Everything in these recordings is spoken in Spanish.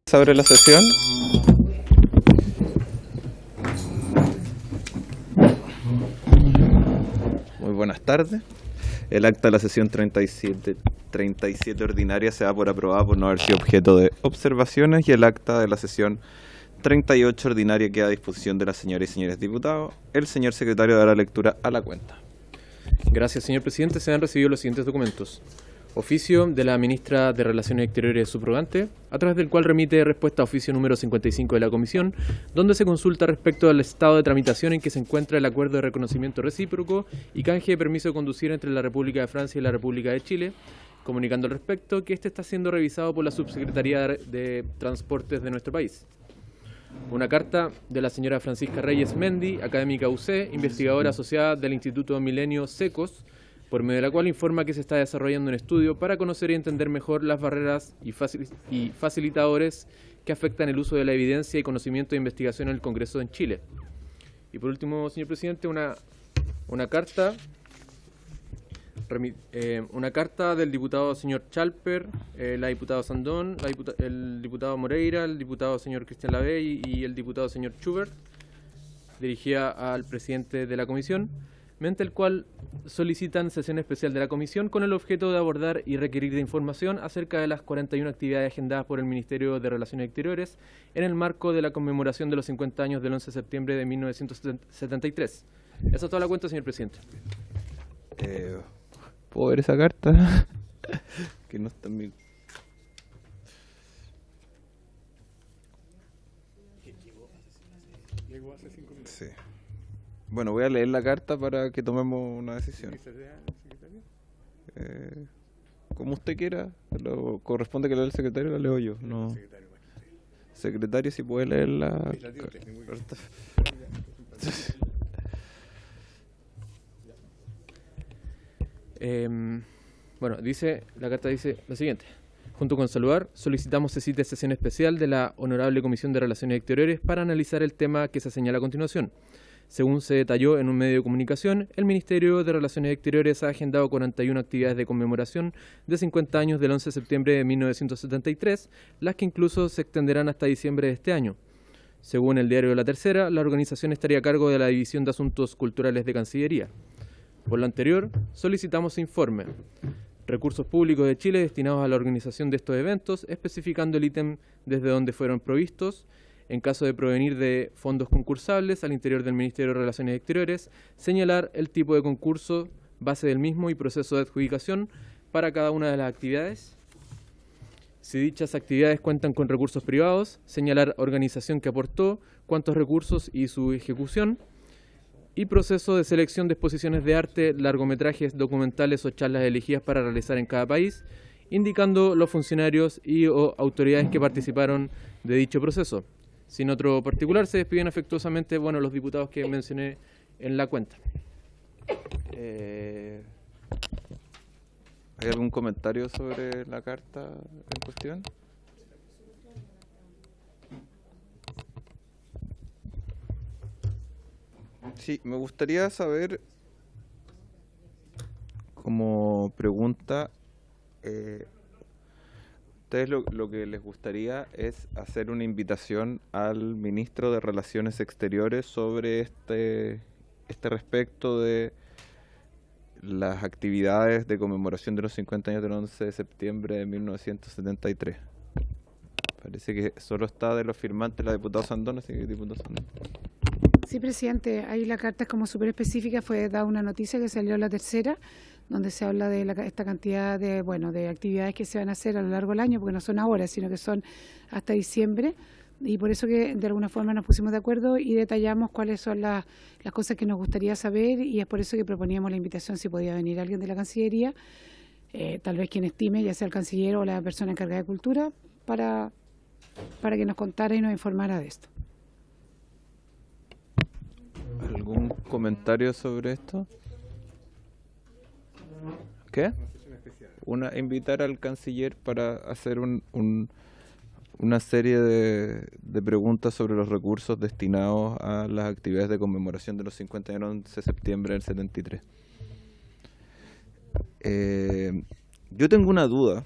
Se abre la sesión. Muy buenas tardes. El acta de la sesión 37 ordinaria se da por aprobada por no haber sido objeto de observaciones, y el acta de la sesión 38 ordinaria queda a disposición de las señoras y señores diputados. El señor secretario dará lectura a la cuenta. Gracias, señor presidente. Se han recibido los siguientes documentos. Oficio de la ministra de Relaciones Exteriores subrogante, a través del cual remite respuesta a oficio número 55 de la Comisión, donde se consulta respecto al estado de tramitación en que se encuentra el acuerdo de reconocimiento recíproco y canje de permiso de conducir entre la República de Francia y la República de Chile, comunicando al respecto que este está siendo revisado por la Subsecretaría de Transportes de nuestro país. Una carta de la señora Francisca Reyes Mendi, académica UC, investigadora asociada del Instituto Milenio Secos, por medio de la cual informa que se está desarrollando un estudio para conocer y entender mejor las barreras y facilitadores que afectan el uso de la evidencia y conocimiento de investigación en el Congreso en Chile. Y por último, señor presidente, una carta del diputado señor Chalper, la diputada Sandón, el diputado Moreira, el diputado señor Cristian Lavey y el diputado señor Schubert, dirigida al presidente de la comisión, mediante el cual solicitan sesión especial de la comisión con el objeto de abordar y requerir de información acerca de las 41 actividades agendadas por el Ministerio de Relaciones Exteriores en el marco de la conmemoración de los 50 años del 11 de septiembre de 1973. Esa es toda la cuenta, señor presidente. ¿Puedo ver esa carta? Que no está en mi... Sí. Bueno, voy a leer la carta para que tomemos una decisión. Como usted quiera, corresponde que lea el secretario, la leo yo. No. Secretario, si puede leer la carta. Bueno, la carta dice lo siguiente. Junto con saludar, solicitamos se cite sesión especial de la Honorable Comisión de Relaciones Exteriores para analizar el tema que se señala a continuación. Según se detalló en un medio de comunicación, el Ministerio de Relaciones Exteriores ha agendado 41 actividades de conmemoración de 50 años del 11 de septiembre de 1973, las que incluso se extenderán hasta diciembre de este año. Según el diario La Tercera, la organización estaría a cargo de la División de Asuntos Culturales de Cancillería. Por lo anterior, solicitamos informe. Recursos públicos de Chile destinados a la organización de estos eventos, especificando el ítem desde donde fueron provistos, en caso de provenir de fondos concursables al interior del Ministerio de Relaciones Exteriores, señalar el tipo de concurso, base del mismo y proceso de adjudicación para cada una de las actividades. Si dichas actividades cuentan con recursos privados, señalar organización que aportó, cuántos recursos y su ejecución, y proceso de selección de exposiciones de arte, largometrajes, documentales o charlas elegidas para realizar en cada país, indicando los funcionarios y o autoridades que participaron de dicho proceso. Sin otro particular, se despiden afectuosamente los diputados que mencioné en la cuenta. ¿Hay algún comentario sobre la carta en cuestión? Sí, me gustaría saber, como pregunta, ustedes lo que les gustaría es hacer una invitación al ministro de Relaciones Exteriores sobre este respecto de las actividades de conmemoración de los 50 años del 11 de septiembre de 1973. Parece que solo está de los firmantes la diputada Sandón, así que diputado Sandón. Sí, presidente, ahí la carta es como súper específica, fue dada una noticia que salió en La Tercera, donde se habla de esta cantidad de actividades que se van a hacer a lo largo del año, porque no son ahora, sino que son hasta diciembre, y por eso que de alguna forma nos pusimos de acuerdo y detallamos cuáles son las cosas que nos gustaría saber, y es por eso que proponíamos la invitación si podía venir alguien de la Cancillería, tal vez quien estime, ya sea el canciller o la persona encargada de cultura, para que nos contara y nos informara de esto. ¿Algún comentario sobre esto? ¿Qué? Invitar al canciller para hacer una serie de preguntas sobre los recursos destinados a las actividades de conmemoración de los 50 años del 11 de septiembre del 73. Yo tengo una duda.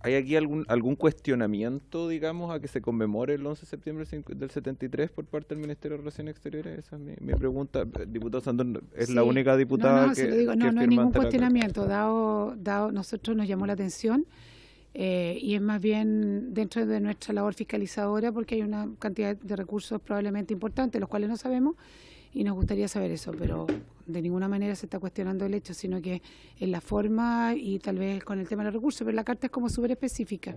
¿Hay aquí algún cuestionamiento, digamos, a que se conmemore el 11 de septiembre del 73 por parte del Ministerio de Relaciones Exteriores? Esa es mi pregunta. Diputado Sandón es la única diputada que no hay firma ningún ante la cuestionamiento. Dado nosotros nos llamó la atención y es más bien dentro de nuestra labor fiscalizadora porque hay una cantidad de recursos probablemente importantes, los cuales no sabemos, y nos gustaría saber eso, pero de ninguna manera se está cuestionando el hecho, sino que en la forma y tal vez con el tema de los recursos, pero la carta es como súper específica.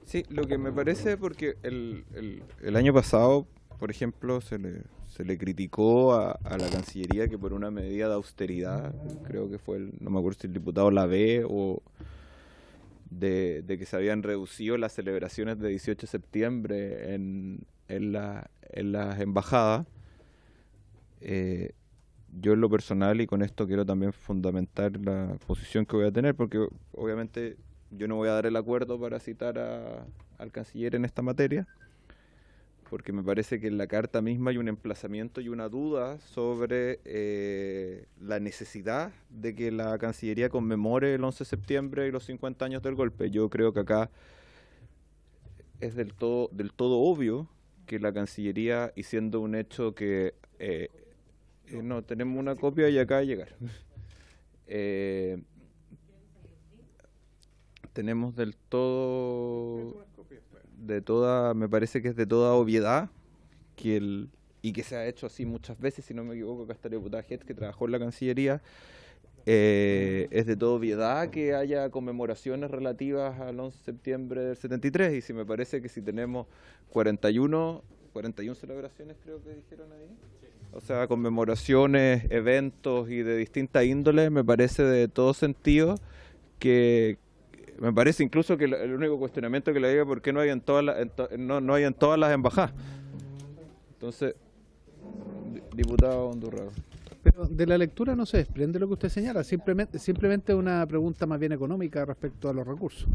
Sí, lo que me parece, porque el año pasado, por ejemplo, se le criticó a la Cancillería que por una medida de austeridad, creo que fue, no me acuerdo si el diputado Lavé o de que se habían reducido las celebraciones de 18 de septiembre en las embajadas. Yo en lo personal, y con esto quiero también fundamentar la posición que voy a tener, porque obviamente yo no voy a dar el acuerdo para citar al canciller en esta materia, porque me parece que en la carta misma hay un emplazamiento y una duda sobre la necesidad de que la Cancillería conmemore el 11 de septiembre y los 50 años del golpe. Yo creo que acá es del todo obvio que la Cancillería, y siendo un hecho que no, tenemos una copia y acaba de llegar. Tenemos me parece que es de toda obviedad y que se ha hecho así muchas veces, si no me equivoco, acá está la diputada Hetz, que trabajó en la Cancillería. Es de toda obviedad que haya conmemoraciones relativas al 11 de septiembre del 73, y me parece que si tenemos 41 celebraciones, creo que dijeron ahí, o sea, conmemoraciones, eventos y de distintas índoles, me parece de todo sentido que me parece incluso que el único cuestionamiento que le diga por qué no hay en todas las embajadas. Entonces, diputado Undurraga. Pero de la lectura no se desprende lo que usted señala, simplemente una pregunta más bien económica respecto a los recursos.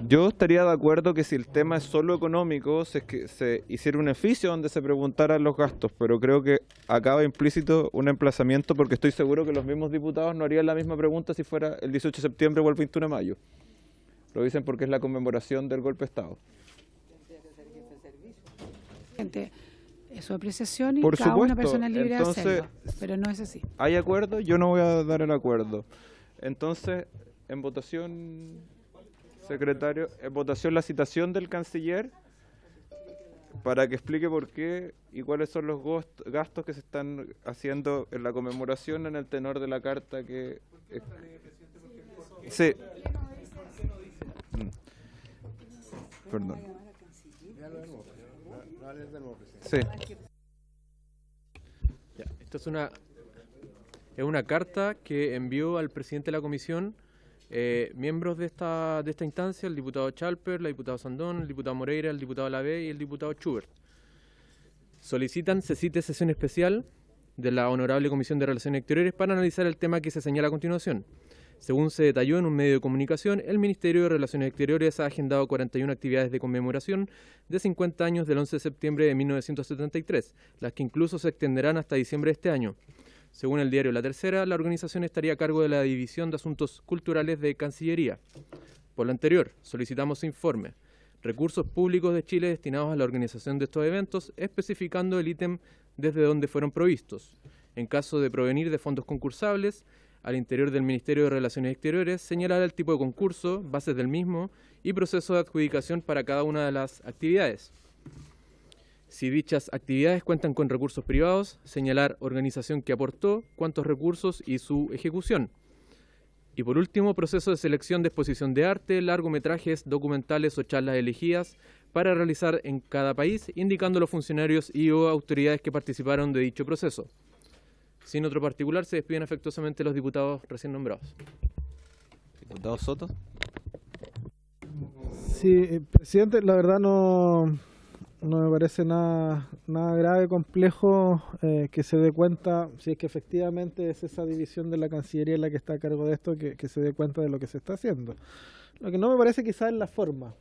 Yo estaría de acuerdo que si el tema es solo económico, se hiciera un oficio donde se preguntaran los gastos, pero creo que acaba implícito un emplazamiento, porque estoy seguro que los mismos diputados no harían la misma pregunta si fuera el 18 de septiembre o el 21 de mayo. Lo dicen porque es la conmemoración del golpe de Estado. Es su apreciación y por cada supuesto, una persona es libre entonces, de hacerlo, pero no es así. ¿Hay acuerdo? Yo no voy a dar el acuerdo. Entonces, en votación, secretario, en votación la citación del canciller para que explique por qué y cuáles son los gastos que se están haciendo en la conmemoración en el tenor de la carta que... Sí. Perdón. Sí. Ya, esto es una carta que envió al presidente de la comisión miembros de esta instancia, el diputado Chalper, la diputada Sandón, el diputado Moreira, el diputado Lavé y el diputado Schubert. Solicitan se cite sesión especial de la Honorable Comisión de Relaciones Exteriores para analizar el tema que se señala a continuación. Según se detalló en un medio de comunicación, el Ministerio de Relaciones Exteriores ha agendado 41 actividades de conmemoración de 50 años del 11 de septiembre de 1973, las que incluso se extenderán hasta diciembre de este año. Según el diario La Tercera, la organización estaría a cargo de la División de Asuntos Culturales de Cancillería. Por lo anterior, solicitamos informe. Recursos públicos de Chile destinados a la organización de estos eventos, especificando el ítem desde donde fueron provistos. En caso de provenir de fondos concursables, al interior del Ministerio de Relaciones Exteriores, señalar el tipo de concurso, bases del mismo y proceso de adjudicación para cada una de las actividades. Si dichas actividades cuentan con recursos privados, señalar organización que aportó, cuántos recursos y su ejecución. Y por último, proceso de selección de exposición de arte, largometrajes, documentales o charlas elegidas para realizar en cada país, indicando los funcionarios y o autoridades que participaron de dicho proceso. Sin otro particular, se despiden afectuosamente los diputados recién nombrados. Diputado Soto. Sí, presidente, la verdad no no me parece nada grave, complejo, que se dé cuenta, si es que efectivamente es esa división de la Cancillería la que está a cargo de esto, que se dé cuenta de lo que se está haciendo. Lo que no me parece quizás es la forma.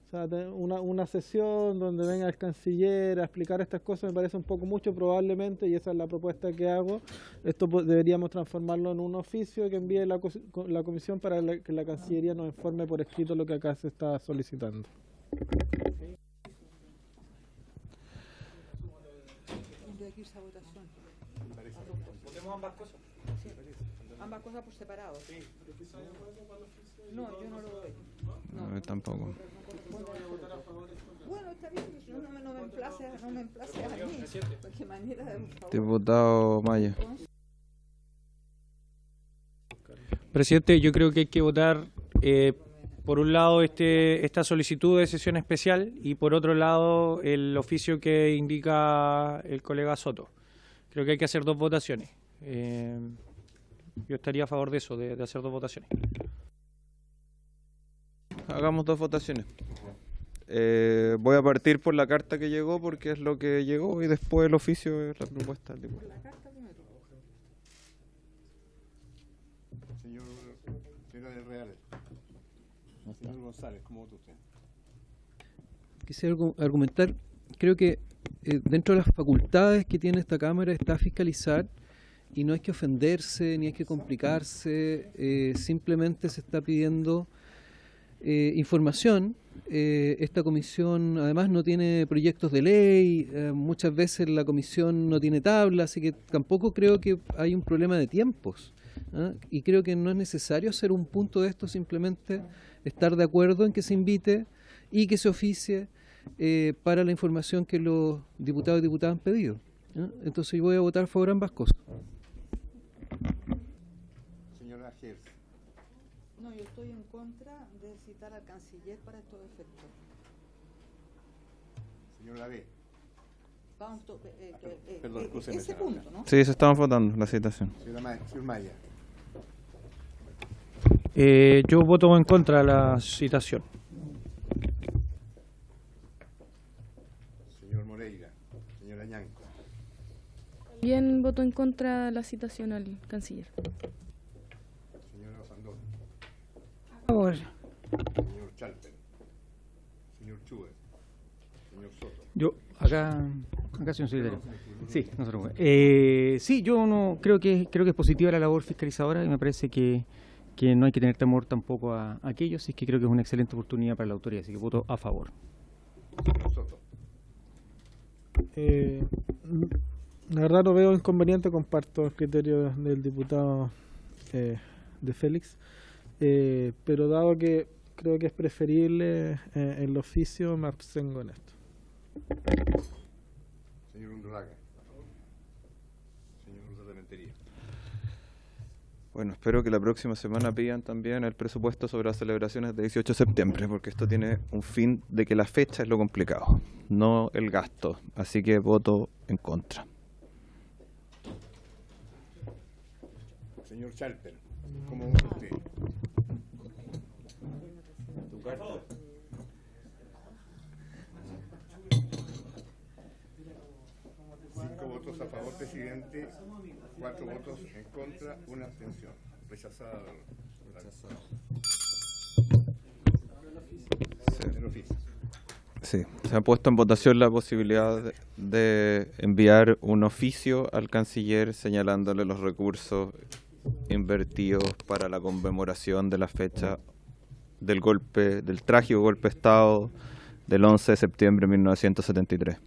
O sea, una sesión donde venga el canciller a explicar estas cosas me parece un poco mucho, probablemente, y esa es la propuesta que hago. Esto deberíamos transformarlo en un oficio que envíe la comisión para que la Cancillería nos informe por escrito lo que acá se está solicitando. ¿Votemos ambas cosas? Sí. Ambas cosas por separado. Sí. No, yo no lo doy. No, tampoco. Bueno, está bien, no me emplace a mí. Porque manera de un favor. Diputado Maya. Presidente, yo creo que hay que votar por un lado esta solicitud de sesión especial y por otro lado el oficio que indica el colega Soto. Creo que hay que hacer dos votaciones. Yo estaría a favor de eso, de hacer dos votaciones. Hagamos dos votaciones. Voy a partir por la carta que llegó porque es lo que llegó y después el oficio es la propuesta del diputado. Señora del Real. Señor González, ¿cómo vota usted? Quisiera argumentar, creo que dentro de las facultades que tiene esta Cámara está fiscalizar y no hay que ofenderse ni hay que complicarse, simplemente se está pidiendo información. Esta comisión además no tiene proyectos de ley, muchas veces la comisión no tiene tabla, así que tampoco creo que hay un problema de tiempos, ¿eh? Y creo que no es necesario hacer un punto de esto, simplemente estar de acuerdo en que se invite y que se oficie para la información que los diputados y diputadas han pedido, ¿eh? Entonces yo voy a votar a favor de ambas cosas. Señora Gers. No, yo estoy en contra de citar al canciller para estos efectos. Señor Lavé. Vamos, Perdón, escúcheme, ese punto, ¿no? Sí, se estamos votando la citación. Señor Maya. Yo voto en contra de la citación. Señor Moreira. Señora Ñanco. También voto en contra de la citación al canciller. Señora Sandón. A favor. Señor Chalper. Señor Chuber. Señor Soto. Yo, acá señor secretario. Sí, no se preocupe. Sí, yo no creo que es positiva la labor fiscalizadora y me parece que no hay que tener temor tampoco a aquello, así que creo que es una excelente oportunidad para la autoridad, así que voto a favor. Señor Soto. La verdad no veo inconveniente, comparto el criterio del diputado de Félix, pero dado que creo que es preferible el oficio, me abstengo en esto. Señor Undurraga. Señor Undurraga de Rentería. Bueno, espero que la próxima semana pidan también el presupuesto sobre las celebraciones de 18 de septiembre, porque esto tiene un fin de que la fecha es lo complicado, no el gasto. Así que voto en contra. Señor Chalper, ¿cómo vota usted? Tu carta. 5 votos a favor, presidente. 4 votos en contra, 1 abstención. Rechazada. El oficio. Sí, se ha puesto en votación la posibilidad de enviar un oficio al canciller señalándole los recursos invertidos para la conmemoración de la fecha del golpe, del trágico golpe de Estado del 11 de septiembre de 1973.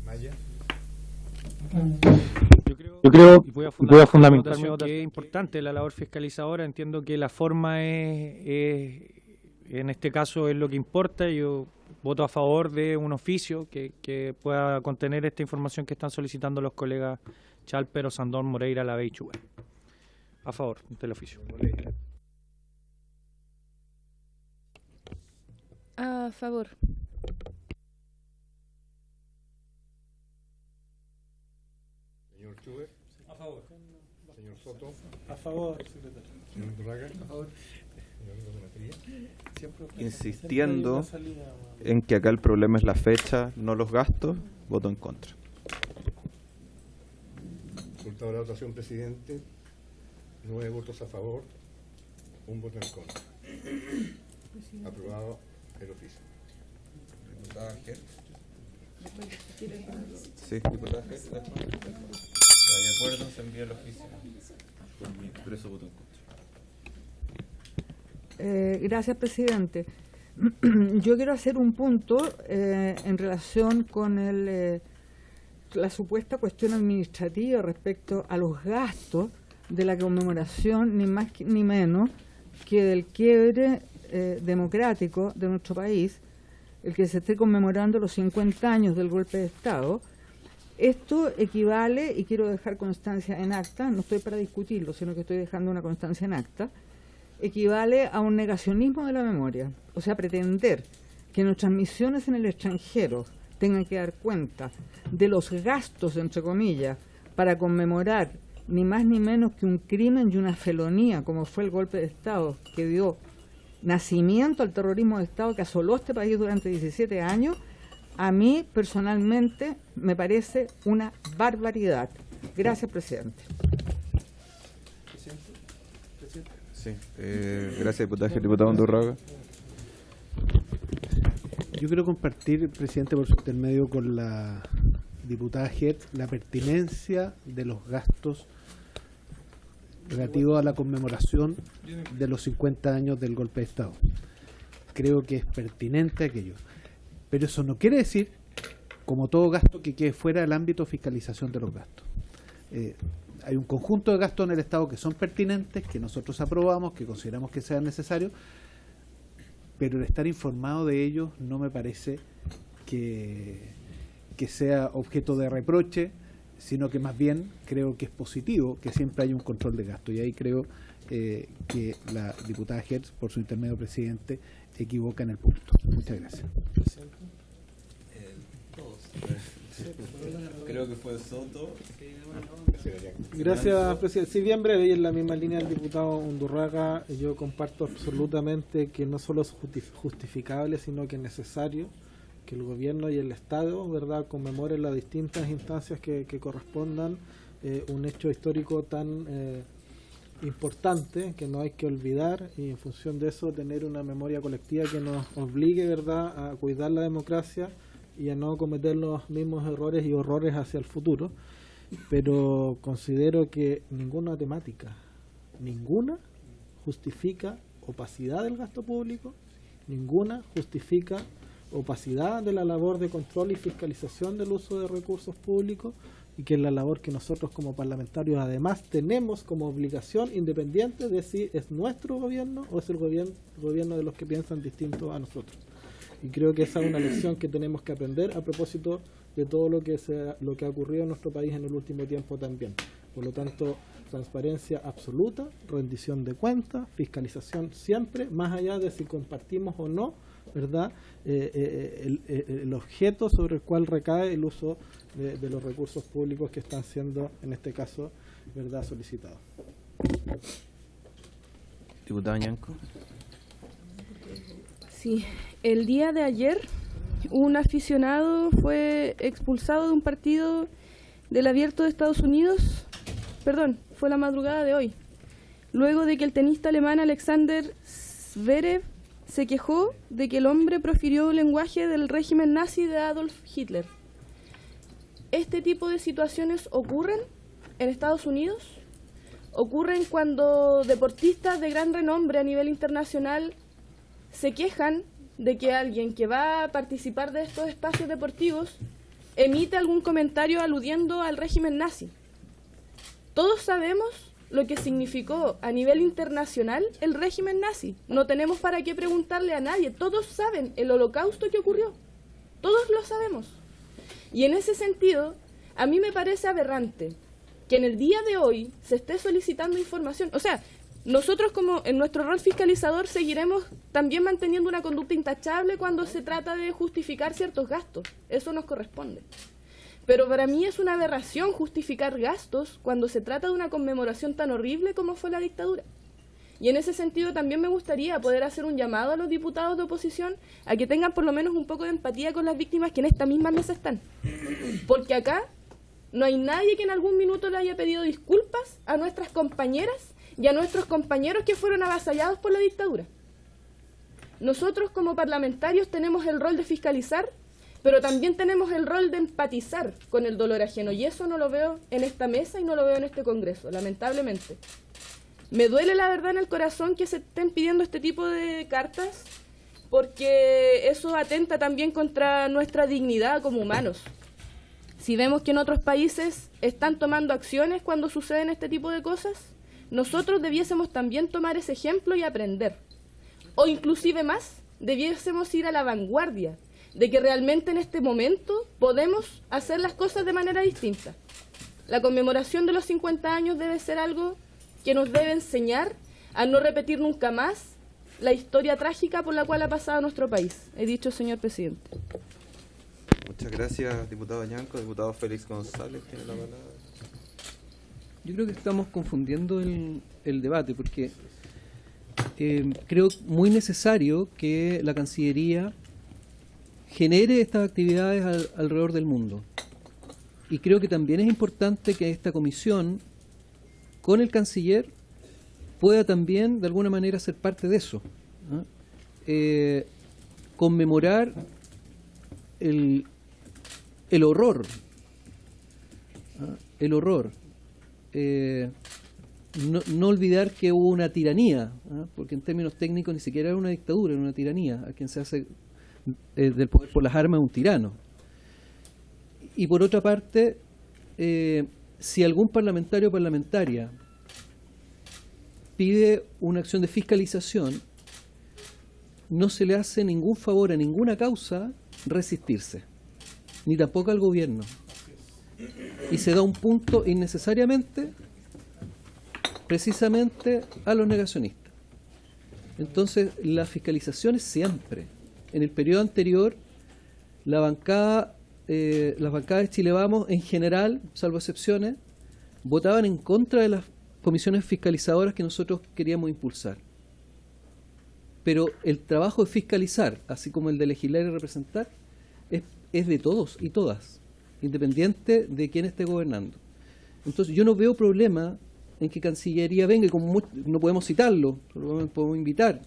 Maya. Yo creo y voy a fundamentar que es importante la labor fiscalizadora. Entiendo que la forma en este caso es lo que importa. Yo voto a favor de un oficio que pueda contener esta información que están solicitando los colegas Chalper, Sandón, Moreira, Lavé y Chuber. A favor del oficio. A favor. Señor Soto. A favor, secretario. Señor Undurraga. A favor. Insistiendo en que acá el problema es la fecha, no los gastos, voto en contra. Resultado de la votación, presidente. 9 votos a favor, 1 voto en contra. Aprobado el oficio. Diputada Hertz. Sí, diputada Hertz. De acuerdo, se envía el oficio. Por eso voto en contra. Gracias, presidente. Yo quiero hacer un punto en relación con la supuesta cuestión administrativa respecto a los gastos de la conmemoración, ni más ni menos que del quiebre democrático de nuestro país, el que se esté conmemorando los 50 años del golpe de Estado. Esto equivale, y quiero dejar constancia en acta, no estoy para discutirlo, sino que estoy dejando una constancia en acta, equivale a un negacionismo de la memoria. O sea, pretender que nuestras misiones en el extranjero tengan que dar cuenta de los gastos, entre comillas, para conmemorar ni más ni menos que un crimen y una felonía, como fue el golpe de Estado que dio nacimiento al terrorismo de Estado que asoló este país durante 17 años, a mí personalmente me parece una barbaridad. Gracias, presidente. Sí, gracias, diputado Undurraga. Yo quiero compartir, presidente, por su intermedio con la diputada Hertz, la pertinencia de los gastos relativos a la conmemoración de los 50 años del golpe de Estado. Creo que es pertinente aquello. Pero eso no quiere decir, como todo gasto, que quede fuera del ámbito de fiscalización de los gastos. Hay un conjunto de gastos en el Estado que son pertinentes, que nosotros aprobamos, que consideramos que sean necesarios, pero el estar informado de ellos no me parece que sea objeto de reproche, sino que más bien creo que es positivo que siempre haya un control de gasto. Y ahí creo que la diputada Hertz, por su intermedio, presidente, equivoca en el punto. Muchas gracias. Creo que fue Soto. Gracias, presidente. Si bien breve y en la misma línea del diputado Undurraga, yo comparto absolutamente que no solo es justificable, sino que es necesario que el gobierno y el Estado, ¿verdad?, conmemoren las distintas instancias que correspondan un hecho histórico tan importante que no hay que olvidar, y en función de eso tener una memoria colectiva que nos obligue, ¿verdad?, a cuidar la democracia y a no cometer los mismos errores y horrores hacia el futuro. Pero considero que ninguna temática, ninguna justifica opacidad del gasto público, ninguna justifica opacidad de la labor de control y fiscalización del uso de recursos públicos, y que es la labor que nosotros como parlamentarios además tenemos como obligación independiente de si es nuestro gobierno o es el gobierno de los que piensan distinto a nosotros. Y creo que esa es una lección que tenemos que aprender a propósito de todo lo que ha ocurrido en nuestro país en el último tiempo también. Por lo tanto, transparencia absoluta, rendición de cuentas, fiscalización siempre, más allá de si compartimos o no, ¿verdad?, el objeto sobre el cual recae el uso de los recursos públicos que están siendo, en este caso, ¿verdad?, solicitados. Diputada Ñanco. Sí, el día de ayer un aficionado fue expulsado de un partido del Abierto de Estados Unidos, fue la madrugada de hoy, luego de que el tenista alemán Alexander Zverev se quejó de que el hombre profirió un lenguaje del régimen nazi de Adolf Hitler. Este tipo de situaciones ocurren en Estados Unidos, ocurren cuando deportistas de gran renombre a nivel internacional se quejan de que alguien que va a participar de estos espacios deportivos emite algún comentario aludiendo al régimen nazi. Todos sabemos lo que significó a nivel internacional el régimen nazi. No tenemos para qué preguntarle a nadie. Todos saben el holocausto que ocurrió. Todos lo sabemos. Y en ese sentido, a mí me parece aberrante que en el día de hoy se esté solicitando información. O sea, nosotros como en nuestro rol fiscalizador seguiremos también manteniendo una conducta intachable cuando se trata de justificar ciertos gastos. Eso nos corresponde. Pero para mí es una aberración justificar gastos cuando se trata de una conmemoración tan horrible como fue la dictadura. Y en ese sentido también me gustaría poder hacer un llamado a los diputados de oposición a que tengan por lo menos un poco de empatía con las víctimas que en esta misma mesa están. Porque acá no hay nadie que en algún minuto le haya pedido disculpas a nuestras compañeras y a nuestros compañeros que fueron avasallados por la dictadura. Nosotros como parlamentarios tenemos el rol de fiscalizar, pero también tenemos el rol de empatizar con el dolor ajeno, y eso no lo veo en esta mesa y no lo veo en este Congreso, lamentablemente. Me duele la verdad en el corazón que se estén pidiendo este tipo de cartas, porque eso atenta también contra nuestra dignidad como humanos. Si vemos que en otros países están tomando acciones cuando suceden este tipo de cosas, nosotros debiésemos también tomar ese ejemplo y aprender. O inclusive más, debiésemos ir a la vanguardia de que realmente en este momento podemos hacer las cosas de manera distinta. La conmemoración de los 50 años debe ser algo que nos debe enseñar a no repetir nunca más la historia trágica por la cual ha pasado nuestro país. He dicho, señor presidente. Muchas gracias, diputado Ñanco. Diputado Félix González tiene la palabra. Yo creo que estamos confundiendo el debate, porque creo muy necesario que la Cancillería genere estas actividades alrededor del mundo. Y creo que también es importante que esta comisión, con el canciller, pueda también de alguna manera ser parte de eso, ¿no? Conmemorar el horror, ¿no? El horror. No olvidar que hubo una tiranía, ¿no? Porque en términos técnicos ni siquiera era una dictadura, era una tiranía, a quien se hace del poder por las armas un tirano. Y por otra parte, si algún parlamentario o parlamentaria pide una acción de fiscalización, no se le hace ningún favor a ninguna causa resistirse, ni tampoco al gobierno. Y se da un punto innecesariamente, precisamente, a los negacionistas. Entonces, las fiscalizaciones siempre. En el periodo anterior, las bancadas de Chile Vamos, en general, salvo excepciones, votaban en contra de las comisiones fiscalizadoras que nosotros queríamos impulsar. Pero el trabajo de fiscalizar, así como el de legislar y representar, es de todos y todas, independiente de quién esté gobernando. Entonces yo no veo problema en que Cancillería venga, y como no podemos citarlo, lo podemos invitar.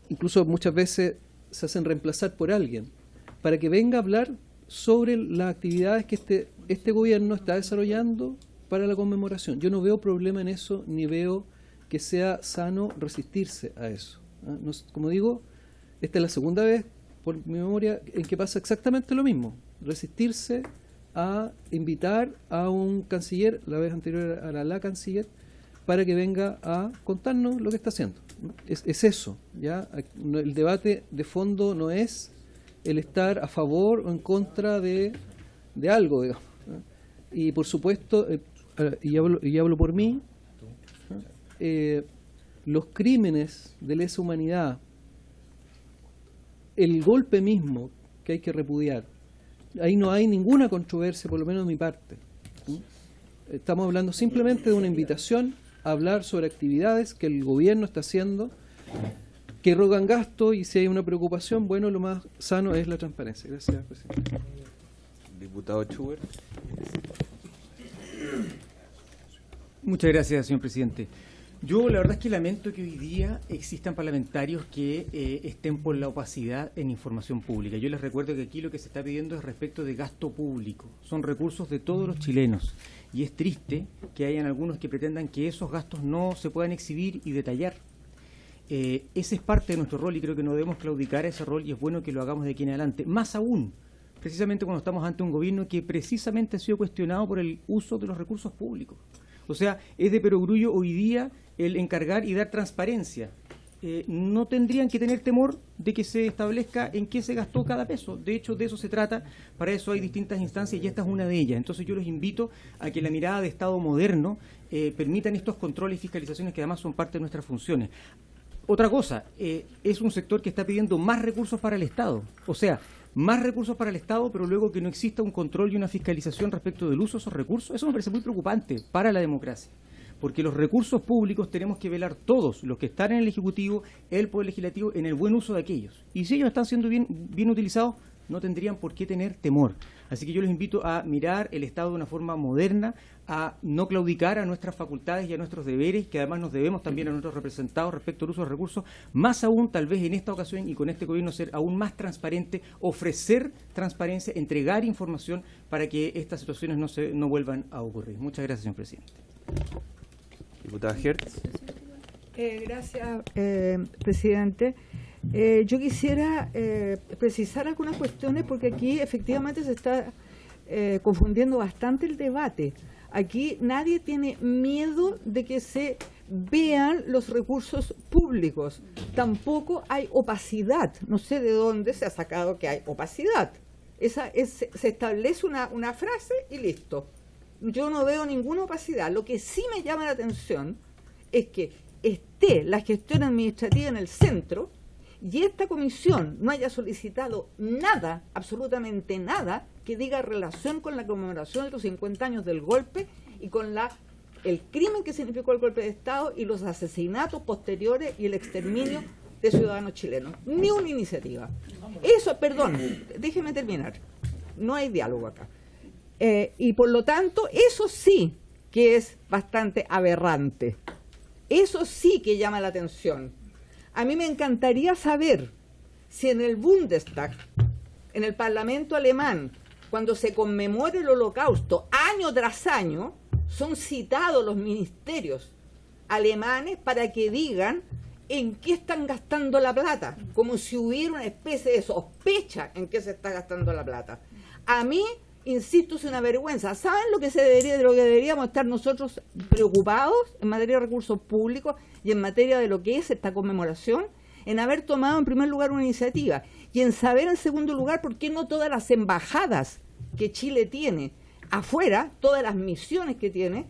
Incluso muchas veces se hacen reemplazar por alguien, para que venga a hablar sobre las actividades que este gobierno está desarrollando para la conmemoración. Yo no veo problema en eso, ni veo que sea sano resistirse a eso. No, como digo, esta es la segunda vez, por mi memoria, en que pasa exactamente lo mismo. Resistirse a invitar a un canciller, la vez anterior a la canciller, para que venga a contarnos lo que está haciendo. Es eso, ¿ya? El debate de fondo no es el estar a favor o en contra de algo, digamos, ¿no? Y por supuesto, y hablo por mí, ¿no? Los crímenes de lesa humanidad, el golpe mismo que hay que repudiar, ahí no hay ninguna controversia, por lo menos de mi parte, ¿no? Estamos hablando simplemente de una invitación a hablar sobre actividades que el gobierno está haciendo, que rogan gasto, y si hay una preocupación, bueno, lo más sano es la transparencia. Gracias, presidente. Diputado Schubert. Muchas gracias, señor presidente. Yo la verdad es que lamento que hoy día existan parlamentarios que estén por la opacidad en información pública. Yo les recuerdo que aquí lo que se está pidiendo es respecto de gasto público. Son recursos de todos los chilenos. Y es triste que hayan algunos que pretendan que esos gastos no se puedan exhibir y detallar. Ese es parte de nuestro rol y creo que no debemos claudicar a ese rol, y es bueno que lo hagamos de aquí en adelante. Más aún, precisamente cuando estamos ante un gobierno que precisamente ha sido cuestionado por el uso de los recursos públicos. O sea, es de perogrullo hoy día el encargar y dar transparencia. No tendrían que tener temor de que se establezca en qué se gastó cada peso. De hecho, de eso se trata. Para eso hay distintas instancias y esta es una de ellas. Entonces yo los invito a que la mirada de Estado moderno permitan estos controles y fiscalizaciones que además son parte de nuestras funciones. Otra cosa, es un sector que está pidiendo más recursos para el Estado. O sea, más recursos para el Estado, pero luego que no exista un control y una fiscalización respecto del uso de esos recursos, eso me parece muy preocupante para la democracia. Porque los recursos públicos tenemos que velar todos, los que están en el Ejecutivo, el Poder Legislativo, en el buen uso de aquellos. Y si ellos están siendo bien utilizados, no tendrían por qué tener temor. Así que yo les invito a mirar el Estado de una forma moderna, a no claudicar a nuestras facultades y a nuestros deberes, que además nos debemos también a nuestros representados respecto al uso de los recursos, más aún tal vez en esta ocasión y con este gobierno ser aún más transparente, ofrecer transparencia, entregar información para que estas situaciones no vuelvan a ocurrir. Muchas gracias, señor presidente. Diputada Hertz. Gracias, presidente. Yo quisiera precisar algunas cuestiones porque aquí efectivamente se está confundiendo bastante el debate. Aquí nadie tiene miedo de que se vean los recursos públicos. Tampoco hay opacidad. No sé de dónde se ha sacado que hay opacidad. Se establece una frase y listo. Yo no veo ninguna opacidad. Lo que sí me llama la atención es que esté la gestión administrativa en el centro y esta comisión no haya solicitado nada, absolutamente nada, que diga relación con la conmemoración de los 50 años del golpe y con el crimen que significó el golpe de Estado y los asesinatos posteriores y el exterminio de ciudadanos chilenos. Ni una iniciativa. Eso, perdón, déjeme terminar. No hay diálogo acá. Y por lo tanto, eso sí que es bastante aberrante. Eso sí que llama la atención. A mí me encantaría saber si en el Bundestag, en el Parlamento alemán, cuando se conmemora el Holocausto, año tras año, son citados los ministerios alemanes para que digan en qué están gastando la plata, como si hubiera una especie de sospecha en qué se está gastando la plata. A mí, insisto, es una vergüenza. ¿Saben lo que deberíamos estar nosotros preocupados en materia de recursos públicos y en materia de lo que es esta conmemoración? En haber tomado en primer lugar una iniciativa y en saber en segundo lugar por qué no todas las embajadas que Chile tiene afuera, todas las misiones que tiene,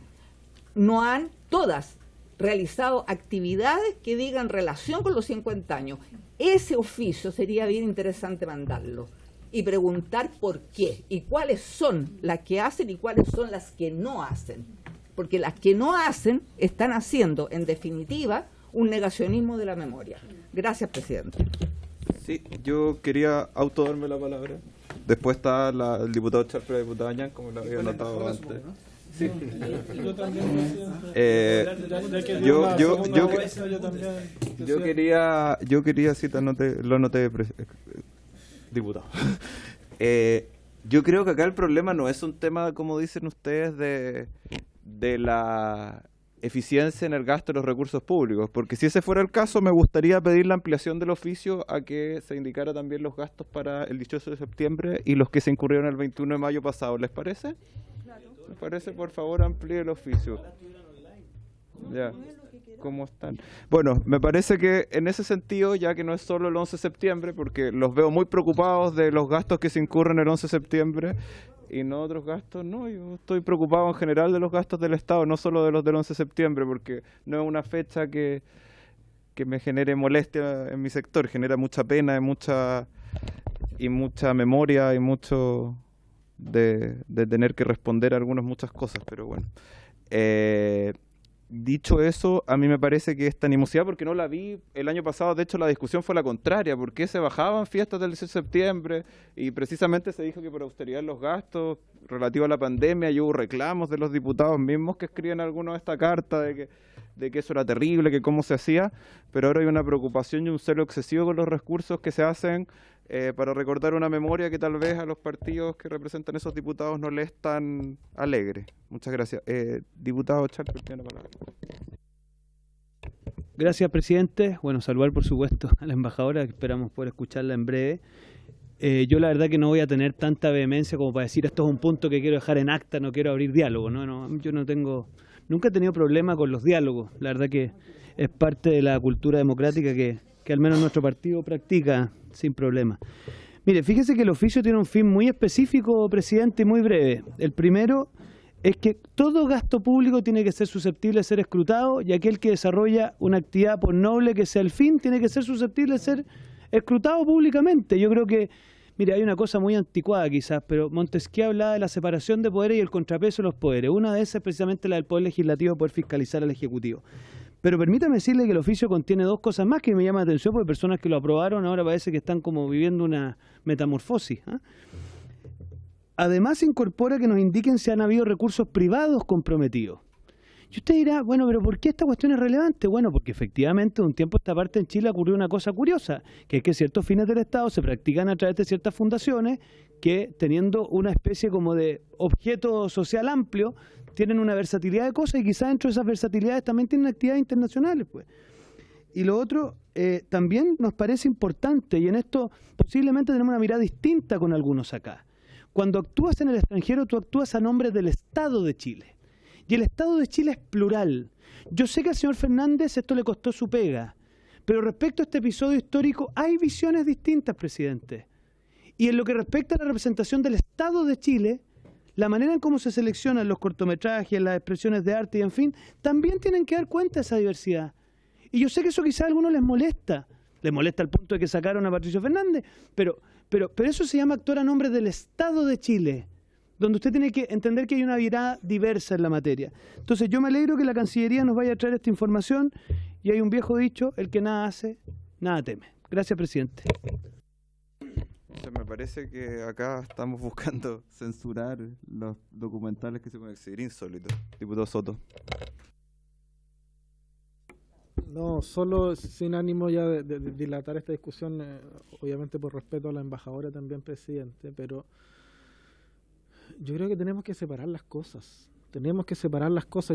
no han todas realizado actividades que digan relación con los 50 años. Ese oficio sería bien interesante mandarlo y preguntar por qué y cuáles son las que hacen y cuáles son las que no hacen, porque las que no hacen están haciendo, en definitiva, un negacionismo de la memoria. Gracias, presidente. Sí, yo quería autodarme la palabra. Después está el diputado Charper y la diputada Ñan, como lo había notado antes. Sí. Yo también, yo quería sí, lo anoté, diputado. Yo creo que acá el problema no es un tema, como dicen ustedes, de la eficiencia en el gasto de los recursos públicos, porque si ese fuera el caso, me gustaría pedir la ampliación del oficio a que se indicara también los gastos para el 18 de septiembre y los que se incurrieron el 21 de mayo pasado. ¿Les parece? ¿Les parece? Por favor, amplíe el oficio. Ya. ¿Cómo están? Bueno, me parece que en ese sentido, ya que no es solo el 11 de septiembre, porque los veo muy preocupados de los gastos que se incurren el 11 de septiembre y no otros gastos, no, yo estoy preocupado en general de los gastos del Estado, no solo de los del 11 de septiembre, porque no es una fecha que me genere molestia en mi sector, genera mucha pena y mucha memoria y mucho de tener que responder a muchas cosas, pero bueno. Dicho eso, a mí me parece que esta animosidad, porque no la vi el año pasado, de hecho la discusión fue la contraria, porque se bajaban fiestas del 18 de septiembre y precisamente se dijo que por austeridad los gastos relativos a la pandemia y hubo reclamos de los diputados mismos que escriben algunos de esta carta de que eso era terrible, que cómo se hacía, pero ahora hay una preocupación y un celo excesivo con los recursos que se hacen para recordar una memoria que tal vez a los partidos que representan esos diputados no les es tan alegre. Muchas gracias. Diputado Charper, tiene la palabra. Gracias, presidente. Bueno, saludar por supuesto a la embajadora, que esperamos poder escucharla en breve. Yo la verdad que no voy a tener tanta vehemencia como para decir esto es un punto que quiero dejar en acta, no quiero abrir diálogo. Yo nunca he tenido problema con los diálogos. La verdad que es parte de la cultura democrática que al menos nuestro partido practica sin problema. Mire, fíjese que el oficio tiene un fin muy específico, presidente, y muy breve. El primero es que todo gasto público tiene que ser susceptible de ser escrutado y aquel que desarrolla una actividad, por noble que sea el fin, tiene que ser susceptible de ser escrutado públicamente. Yo creo que Mire, hay una cosa muy anticuada quizás, pero Montesquieu hablaba de la separación de poderes y el contrapeso de los poderes. Una de esas es precisamente la del poder legislativo, poder fiscalizar al Ejecutivo. Pero permítame decirle que el oficio contiene dos cosas más que me llaman la atención, porque personas que lo aprobaron ahora parece que están como viviendo una metamorfosis. Además incorpora que nos indiquen si han habido recursos privados comprometidos. Y usted dirá, bueno, pero ¿por qué esta cuestión es relevante? Bueno, porque efectivamente de un tiempo a esta parte en Chile ocurrió una cosa curiosa, que es que ciertos fines del Estado se practican a través de ciertas fundaciones que, teniendo una especie como de objeto social amplio, tienen una versatilidad de cosas y quizás dentro de esas versatilidades también tienen actividades internacionales, pues. Y lo otro, también nos parece importante, y en esto posiblemente tenemos una mirada distinta con algunos acá. Cuando actúas en el extranjero, tú actúas a nombre del Estado de Chile. Y el Estado de Chile es plural. Yo sé que al señor Fernández esto le costó su pega, pero respecto a este episodio histórico hay visiones distintas, presidente. Y en lo que respecta a la representación del Estado de Chile, la manera en cómo se seleccionan los cortometrajes, las expresiones de arte y en fin, también tienen que dar cuenta de esa diversidad. Y yo sé que eso quizá a algunos les molesta al punto de que sacaron a Patricio Fernández, pero eso se llama actuar a nombre del Estado de Chile, donde usted tiene que entender que hay una mirada diversa en la materia. Entonces yo me alegro que la Cancillería nos vaya a traer esta información, y hay un viejo dicho, el que nada hace, nada teme. Gracias, presidente. Me parece que acá estamos buscando censurar los documentales que se pueden exhibir. Insólito. Diputado Soto. No, solo sin ánimo ya de dilatar esta discusión, obviamente por respeto a la embajadora también, presidente, pero yo creo que tenemos que separar las cosas.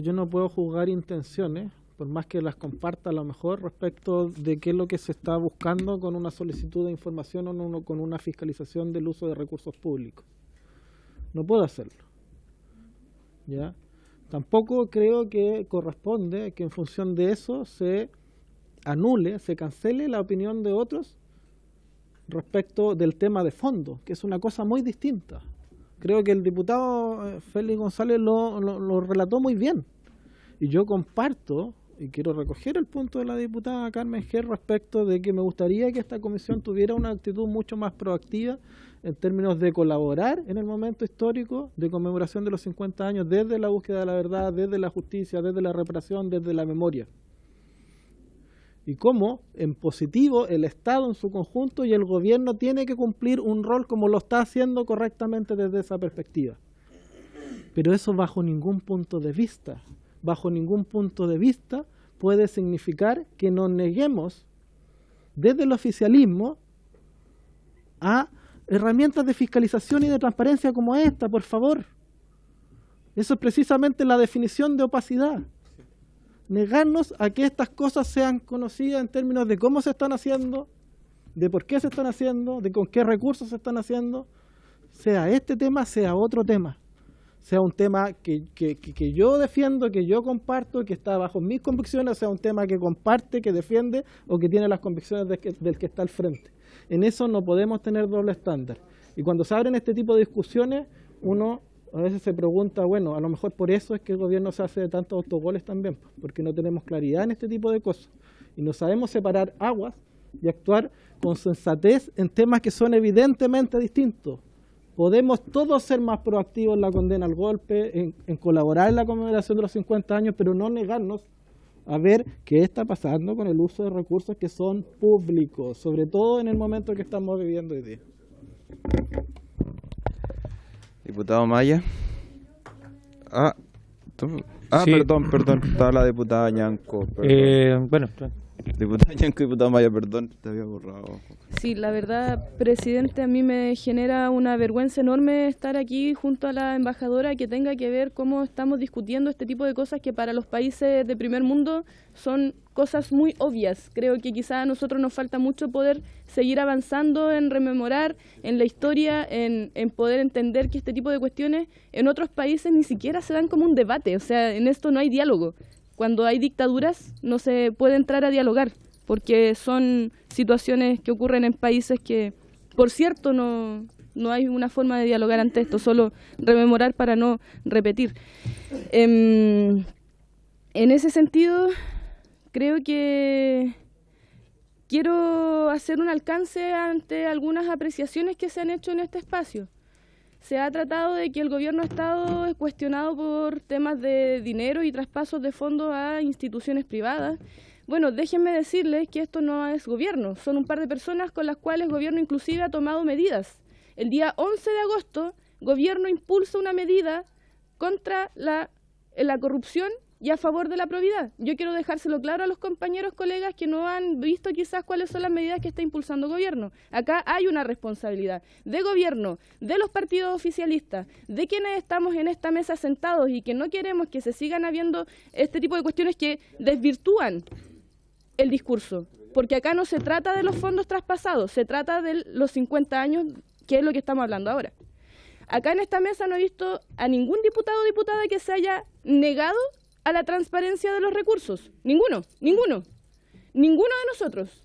Yo no puedo juzgar intenciones, por más que las comparta a lo mejor, respecto de qué es lo que se está buscando con una solicitud de información o con una fiscalización del uso de recursos públicos. No puedo hacerlo. ¿Ya? Tampoco creo que corresponde que en función de eso se anule, se cancele la opinión de otros respecto del tema de fondo, que es una cosa muy distinta. Creo que el diputado Félix González lo relató muy bien. Y yo comparto, y quiero recoger el punto de la diputada Carmen Ger respecto de que me gustaría que esta comisión tuviera una actitud mucho más proactiva en términos de colaborar en el momento histórico de conmemoración de los 50 años, desde la búsqueda de la verdad, desde la justicia, desde la reparación, desde la memoria. Y cómo, en positivo, el Estado en su conjunto y el gobierno tiene que cumplir un rol como lo está haciendo correctamente desde esa perspectiva. Pero eso bajo ningún punto de vista puede significar que nos neguemos desde el oficialismo a herramientas de fiscalización y de transparencia como esta, por favor. Eso es precisamente la definición de opacidad. Negarnos a que estas cosas sean conocidas en términos de cómo se están haciendo, de por qué se están haciendo, de con qué recursos se están haciendo, sea este tema, sea otro tema. Sea un tema que yo defiendo, que yo comparto, que está bajo mis convicciones, sea un tema que comparte, que defiende o que tiene las convicciones del que está al frente. En eso no podemos tener doble estándar. Y cuando se abren este tipo de discusiones, uno a veces se pregunta, bueno, a lo mejor por eso es que el gobierno se hace de tantos autogoles también, porque no tenemos claridad en este tipo de cosas. Y no sabemos separar aguas y actuar con sensatez en temas que son evidentemente distintos. Podemos todos ser más proactivos en la condena al golpe, en colaborar en la conmemoración de los 50 años, pero no negarnos a ver qué está pasando con el uso de recursos que son públicos, sobre todo en el momento que estamos viviendo hoy día. Diputado Maya. Sí. Perdón, estaba la diputada Ñanco. Bueno. Diputada Ñanco y diputado Maya, perdón, te había borrado. Sí, la verdad, presidente, a mí me genera una vergüenza enorme estar aquí junto a la embajadora que tenga que ver cómo estamos discutiendo este tipo de cosas que para los países de primer mundo son cosas muy obvias. Creo que quizá a nosotros nos falta mucho poder seguir avanzando en rememorar, en la historia, en poder entender que este tipo de cuestiones en otros países ni siquiera se dan como un debate. O sea, en esto no hay diálogo. Cuando hay dictaduras no se puede entrar a dialogar, porque son situaciones que ocurren en países que, por cierto, no hay una forma de dialogar ante esto, solo rememorar para no repetir. En ese sentido, creo que quiero hacer un alcance ante algunas apreciaciones que se han hecho en este espacio. Se ha tratado de que el gobierno ha estado cuestionado por temas de dinero y traspasos de fondos a instituciones privadas. Bueno, déjenme decirles que esto no es gobierno, son un par de personas con las cuales el gobierno inclusive ha tomado medidas. El día 11 de agosto, el gobierno impulsa una medida contra la corrupción y a favor de la probidad. Yo quiero dejárselo claro a los compañeros, colegas, que no han visto quizás cuáles son las medidas que está impulsando el gobierno. Acá hay una responsabilidad de gobierno, de los partidos oficialistas, de quienes estamos en esta mesa sentados y que no queremos que se sigan habiendo este tipo de cuestiones que desvirtúan el discurso. Porque acá no se trata de los fondos traspasados, se trata de los 50 años, que es lo que estamos hablando ahora. Acá en esta mesa no he visto a ningún diputado o diputada que se haya negado a la transparencia de los recursos. Ninguno de nosotros.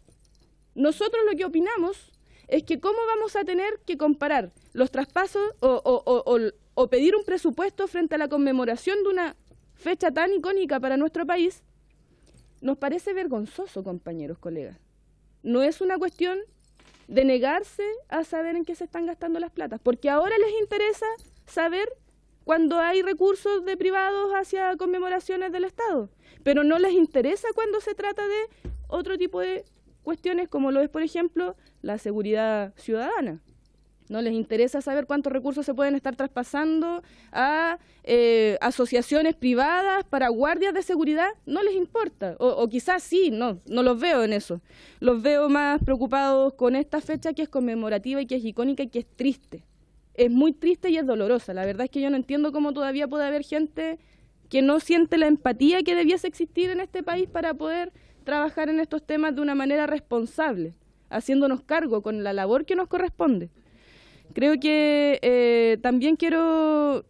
Nosotros lo que opinamos es que cómo vamos a tener que comparar los traspasos o pedir un presupuesto frente a la conmemoración de una fecha tan icónica para nuestro país. Nos parece vergonzoso, compañeros, colegas. No es una cuestión de negarse a saber en qué se están gastando las platas, porque ahora les interesa saber cuando hay recursos de privados hacia conmemoraciones del Estado, pero no les interesa cuando se trata de otro tipo de cuestiones como lo es, por ejemplo, la seguridad ciudadana. No les interesa saber cuántos recursos se pueden estar traspasando a asociaciones privadas para guardias de seguridad, no les importa, o quizás sí, no los veo en eso. Los veo más preocupados con esta fecha que es conmemorativa y que es icónica y que es triste. Es muy triste y es dolorosa. La verdad es que yo no entiendo cómo todavía puede haber gente que no siente la empatía que debiese existir en este país para poder trabajar en estos temas de una manera responsable, haciéndonos cargo con la labor que nos corresponde. Creo que también quiero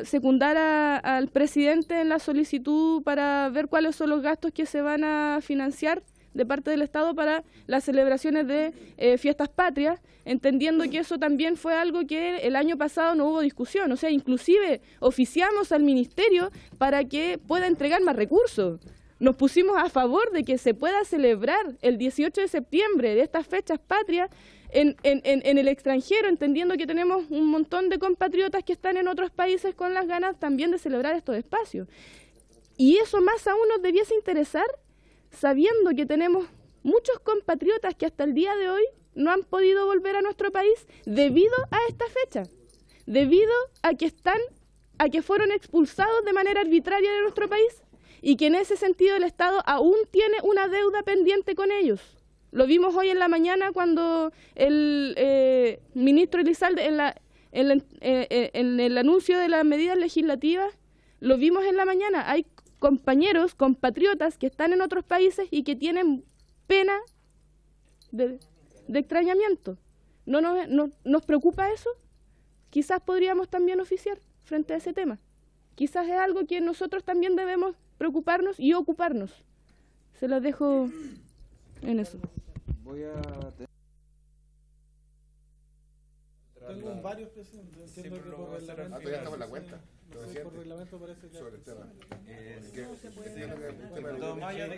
secundar al presidente en la solicitud para ver cuáles son los gastos que se van a financiar de parte del Estado para las celebraciones de fiestas patrias, entendiendo que eso también fue algo que el año pasado no hubo discusión, o sea, inclusive oficiamos al Ministerio para que pueda entregar más recursos. Nos pusimos a favor de que se pueda celebrar el 18 de septiembre de estas fechas patrias en el extranjero, entendiendo que tenemos un montón de compatriotas que están en otros países con las ganas también de celebrar estos espacios. Y eso más aún nos debiese interesar, sabiendo que tenemos muchos compatriotas que hasta el día de hoy no han podido volver a nuestro país debido a esta fecha, debido a que fueron expulsados de manera arbitraria de nuestro país y que en ese sentido el Estado aún tiene una deuda pendiente con ellos. Lo vimos hoy en la mañana cuando el ministro Elizalde, en el anuncio de las medidas legislativas, lo vimos en la mañana. Hay compañeros, compatriotas que están en otros países y que tienen pena de extrañamiento. ¿Nos preocupa eso? Quizás podríamos también oficiar frente a ese tema. Quizás es algo que nosotros también debemos preocuparnos y ocuparnos. Se los dejo en eso. Tengo varios presidentes. Entiendo que por reglamento. Ya estamos en la cuenta. Por reglamento parece que. Sobre el tema. Diputado Maya,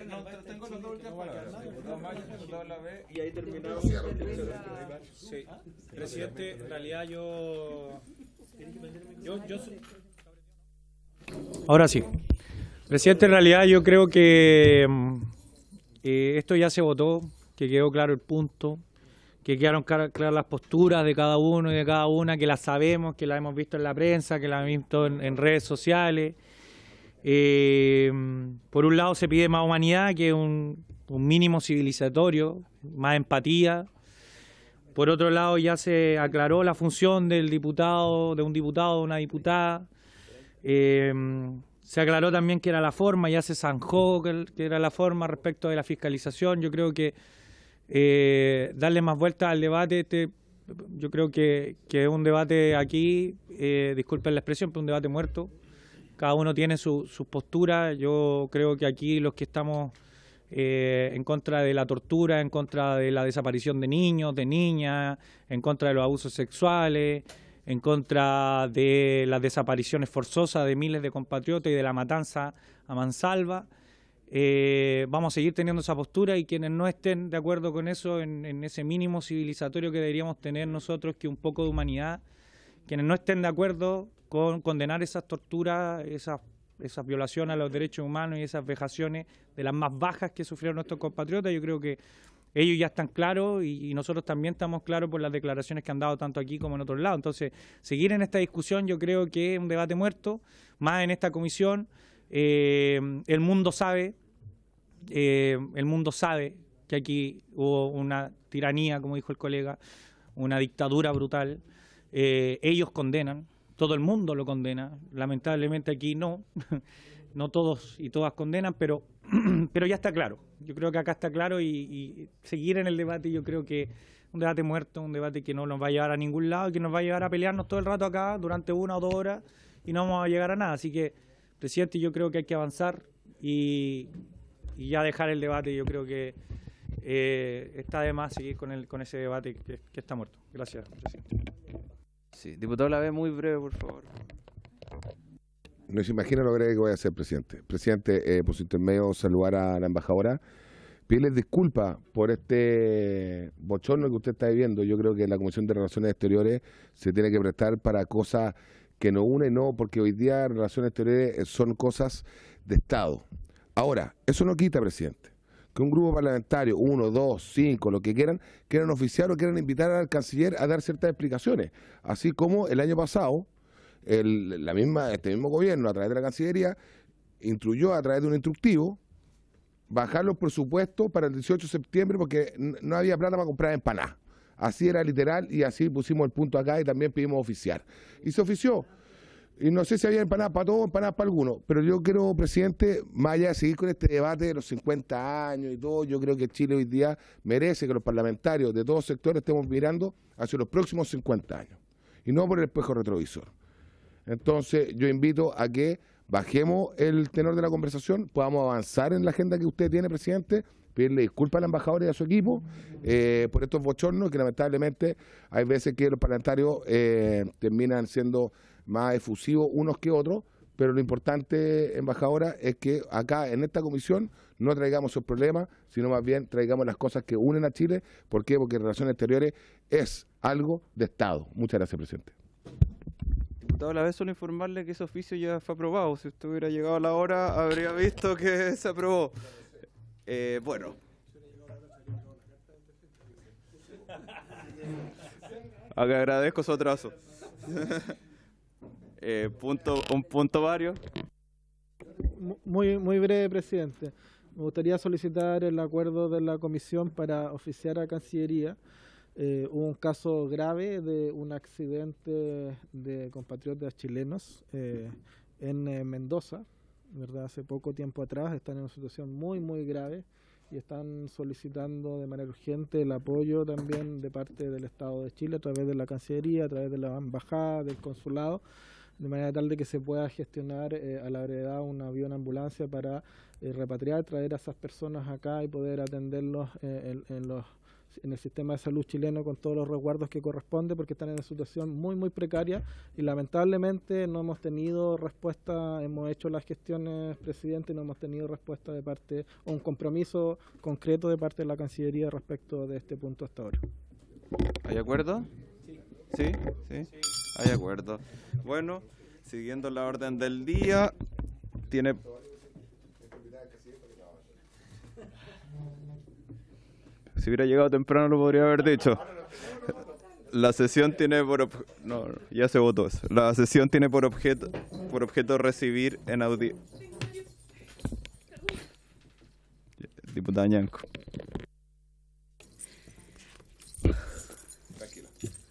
tengo las dos últimas palabras. Diputado Maya, diputado Lavé, y ahí terminamos. Sí, presidente, en realidad yo ahora sí. Presidente, en realidad yo creo que esto ya se votó, que quedó claro el punto, que quedaron claras las posturas de cada uno y de cada una, que las sabemos, que las hemos visto en la prensa, que las hemos visto en redes sociales. Por un lado se pide más humanidad, que es un mínimo civilizatorio, más empatía. Por otro lado ya se aclaró la función del diputado, de un diputado o una diputada. Se aclaró también que era la forma, ya se zanjó que era la forma respecto de la fiscalización. Yo creo que darle más vueltas al debate, yo creo que es un debate aquí, disculpen la expresión, pero un debate muerto. Cada uno tiene sus posturas. Yo creo que aquí los que estamos en contra de la tortura, en contra de la desaparición de niños, de niñas, en contra de los abusos sexuales, en contra de las desapariciones forzosas de miles de compatriotas y de la matanza a mansalva, vamos a seguir teniendo esa postura, y quienes no estén de acuerdo con eso, en ese mínimo civilizatorio que deberíamos tener nosotros, que un poco de humanidad, quienes no estén de acuerdo con condenar esas torturas, esas violaciones a los derechos humanos y esas vejaciones de las más bajas que sufrieron nuestros compatriotas, yo creo que ellos ya están claros, y nosotros también estamos claros por las declaraciones que han dado tanto aquí como en otros lados. Entonces, seguir en esta discusión yo creo que es un debate muerto, más en esta comisión. El mundo sabe que aquí hubo una tiranía, como dijo el colega, una dictadura brutal. Ellos condenan, todo el mundo lo condena, lamentablemente aquí no, no todos y todas condenan, pero ya está claro. Yo creo que acá está claro, y seguir en el debate, yo creo que un debate muerto, un debate que no nos va a llevar a ningún lado, que nos va a llevar a pelearnos todo el rato acá durante 1 o 2 horas y no vamos a llegar a nada. Así que, presidente, yo creo que hay que avanzar y ya dejar el debate. Yo creo que está de más seguir con ese debate que está muerto. Gracias, presidente. Sí, diputado Lavés, muy breve, por favor. No se imagina lo breve que voy a hacer, presidente. Presidente, por su intermedio, saludar a la embajadora, pedirles disculpas por este bochorno que usted está viviendo. Yo creo que la Comisión de Relaciones Exteriores se tiene que prestar para cosas que nos unen, no, porque hoy día relaciones exteriores son cosas de Estado. Ahora, eso no quita, presidente, que un grupo parlamentario, 1, 2, 5, lo que quieran oficiar o quieran invitar al canciller a dar ciertas explicaciones. Así como el año pasado, este mismo gobierno, a través de la Cancillería, instruyó a través de un instructivo bajar los presupuestos para el 18 de septiembre porque no había plata para comprar empanadas. Así era literal, y así pusimos el punto acá y también pedimos oficiar. Y se ofició. Y no sé si había empanadas para todos o empanadas para algunos, pero yo creo, presidente, más allá de seguir con este debate de los 50 años y todo, yo creo que Chile hoy día merece que los parlamentarios de todos sectores estemos mirando hacia los próximos 50 años y no por el espejo retrovisor. Entonces, yo invito a que bajemos el tenor de la conversación, podamos avanzar en la agenda que usted tiene, presidente, pedirle disculpas a la embajadora y a su equipo por estos bochornos que lamentablemente hay veces que los parlamentarios terminan siendo más efusivos unos que otros, pero lo importante, embajadora, es que acá en esta comisión no traigamos esos problemas, sino más bien traigamos las cosas que unen a Chile. ¿Por qué? Porque Relaciones Exteriores es algo de Estado. Muchas gracias, presidente. Diputado, a la vez solo informarle que ese oficio ya fue aprobado. Si usted hubiera llegado a la hora, habría visto que se aprobó. Bueno. Acá agradezco su atraso. Un punto varios. Muy breve, presidente. Me gustaría solicitar el acuerdo de la comisión para oficiar a Cancillería. Hubo un caso grave de un accidente de compatriotas chilenos en Mendoza, ¿verdad? Hace poco tiempo atrás. Están en una situación muy grave y están solicitando de manera urgente el apoyo también de parte del Estado de Chile a través de la Cancillería, a través de la embajada, del consulado, de manera tal de que se pueda gestionar a la brevedad un avión ambulancia para repatriar, traer a esas personas acá y poder atenderlos en el sistema de salud chileno con todos los resguardos que corresponde, porque están en una situación muy precaria y lamentablemente no hemos tenido respuesta. Hemos hecho las gestiones, presidente, y no hemos tenido respuesta de parte o un compromiso concreto de parte de la Cancillería respecto de este punto hasta ahora. ¿Hay acuerdo? Sí. Hay acuerdo. Bueno, siguiendo la orden del día, tiene... Si hubiera llegado temprano lo podría haber dicho. La sesión tiene no, ya se votó eso. La sesión tiene por objeto recibir en audio. Diputada Ñanco.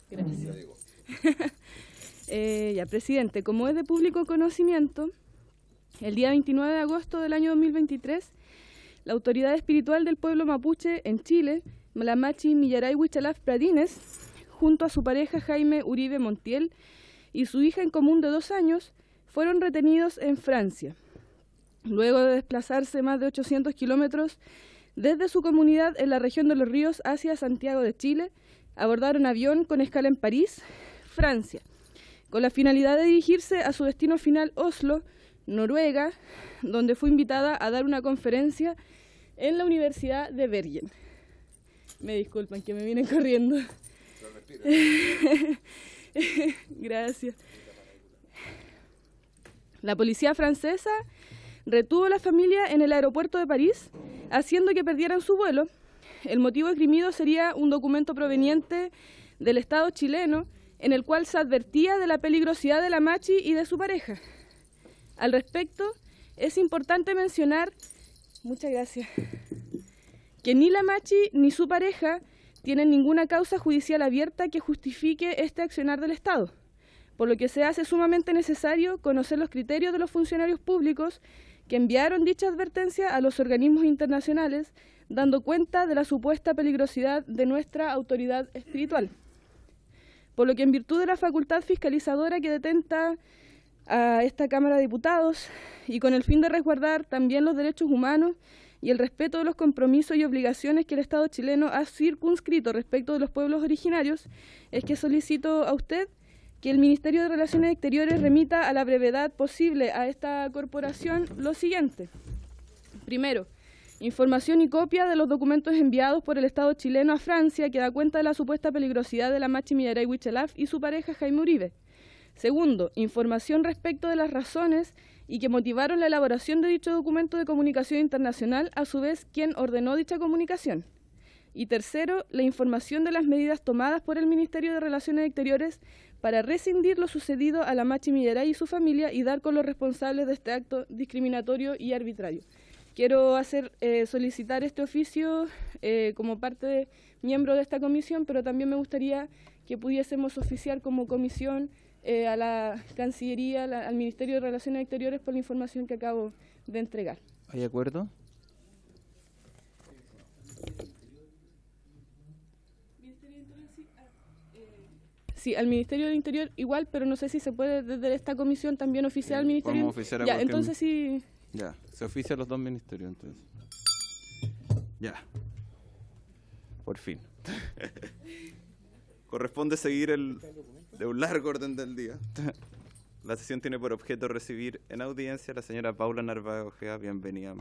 Gracias. Ya, presidente, como es de público conocimiento, el día 29 de agosto del año 2023, la autoridad espiritual del pueblo mapuche en Chile, Malamachi Millaray Huichalaf Pradines, junto a su pareja Jaime Uribe Montiel y su hija en común de 2 años, fueron retenidos en Francia. Luego de desplazarse más de 800 kilómetros desde su comunidad en la región de Los Ríos hacia Santiago de Chile, abordaron avión con escala en París, Francia, con la finalidad de dirigirse a su destino final, Oslo, Noruega, donde fui invitada a dar una conferencia en la Universidad de Bergen. Me disculpan que me vienen corriendo. Gracias. La policía francesa retuvo a la familia en el aeropuerto de París, haciendo que perdieran su vuelo. El motivo esgrimido sería un documento proveniente del Estado chileno en el cual se advertía de la peligrosidad de la machi y de su pareja. Al respecto, es importante mencionar, muchas gracias, que ni la machi ni su pareja tienen ninguna causa judicial abierta que justifique este accionar del Estado, por lo que se hace sumamente necesario conocer los criterios de los funcionarios públicos que enviaron dicha advertencia a los organismos internacionales, dando cuenta de la supuesta peligrosidad de nuestra autoridad espiritual. Por lo que en virtud de la facultad fiscalizadora que detenta a esta Cámara de Diputados y con el fin de resguardar también los derechos humanos y el respeto de los compromisos y obligaciones que el Estado chileno ha circunscrito respecto de los pueblos originarios, es que solicito a usted que el Ministerio de Relaciones Exteriores remita a la brevedad posible a esta corporación lo siguiente. Primero, información y copia de los documentos enviados por el Estado chileno a Francia que da cuenta de la supuesta peligrosidad de la machi Millaray Huichelaf y su pareja Jaime Uribe. Segundo, información respecto de las razones y que motivaron la elaboración de dicho documento de comunicación internacional, a su vez quien ordenó dicha comunicación. Y tercero, la información de las medidas tomadas por el Ministerio de Relaciones Exteriores para rescindir lo sucedido a la machi Millaray y su familia y dar con los responsables de este acto discriminatorio y arbitrario. Quiero solicitar este oficio como parte de miembro de esta comisión, pero también me gustaría que pudiésemos oficiar como comisión a la Cancillería, al Ministerio de Relaciones Exteriores por la información que acabo de entregar. ¿Hay acuerdo? Sí, al Ministerio del Interior igual, pero no sé si se puede desde esta comisión también oficiar al Ministerio. Vamos a oficiar a ya, cualquier... entonces sí. Ya, se oficia a los dos ministerios entonces. Ya. Por fin. Corresponde seguir de un largo orden del día. La sesión tiene por objeto recibir en audiencia a la señora Paula Narváez Ojea, bienvenida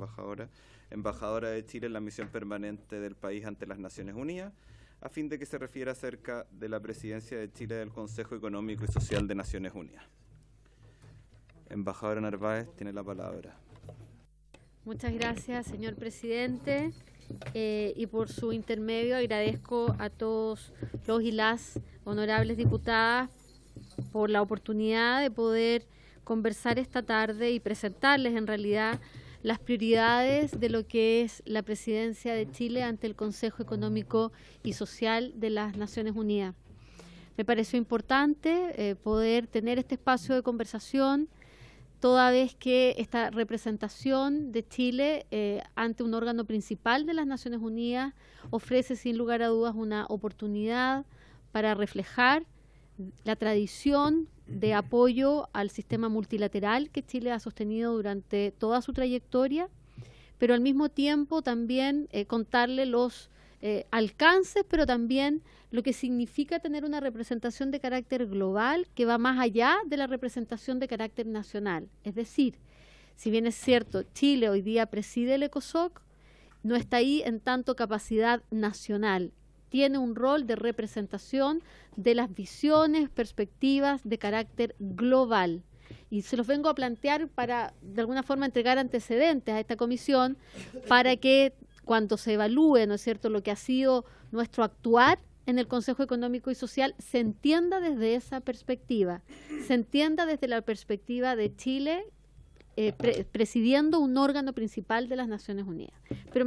embajadora de Chile en la misión permanente del país ante las Naciones Unidas, a fin de que se refiera acerca de la presidencia de Chile del Consejo Económico y Social de Naciones Unidas. Embajadora Narváez, tiene la palabra. Muchas gracias, señor presidente, y por su intermedio agradezco a todos los y las honorables diputadas por la oportunidad de poder conversar esta tarde y presentarles en realidad las prioridades de lo que es la presidencia de Chile ante el Consejo Económico y Social de las Naciones Unidas. Me pareció importante poder tener este espacio de conversación, toda vez que esta representación de Chile ante un órgano principal de las Naciones Unidas ofrece sin lugar a dudas una oportunidad para reflejar la tradición de apoyo al sistema multilateral que Chile ha sostenido durante toda su trayectoria, pero al mismo tiempo también contarle los alcances, pero también lo que significa tener una representación de carácter global que va más allá de la representación de carácter nacional. Es decir, si bien es cierto, Chile hoy día preside el ECOSOC, no está ahí en tanto capacidad nacional. Tiene un rol de representación de las visiones, perspectivas de carácter global. Y se los vengo a plantear para, de alguna forma, entregar antecedentes a esta comisión para que cuando se evalúe, ¿no es cierto?, lo que ha sido nuestro actuar en el Consejo Económico y Social, se entienda desde esa perspectiva, se entienda desde la perspectiva de Chile presidiendo un órgano principal de las Naciones Unidas. Pero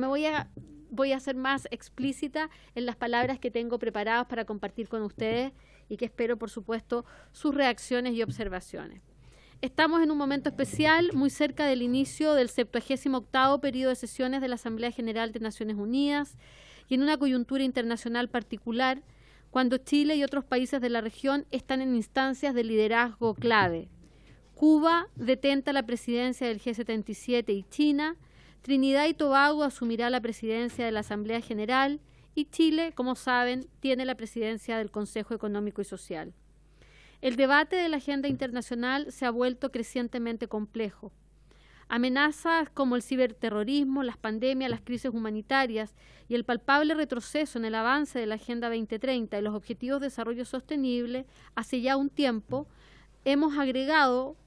voy a ser más explícita en las palabras que tengo preparadas para compartir con ustedes y que espero, por supuesto, sus reacciones y observaciones. Estamos en un momento especial, muy cerca del inicio del 78º periodo de sesiones de la Asamblea General de Naciones Unidas y en una coyuntura internacional particular, cuando Chile y otros países de la región están en instancias de liderazgo clave. Cuba detenta la presidencia del G77 y China, Trinidad y Tobago asumirá la presidencia de la Asamblea General y Chile, como saben, tiene la presidencia del Consejo Económico y Social. El debate de la agenda internacional se ha vuelto crecientemente complejo. Amenazas como el ciberterrorismo, las pandemias, las crisis humanitarias y el palpable retroceso en el avance de la Agenda 2030 y los Objetivos de Desarrollo Sostenible, hace ya un tiempo hemos agregado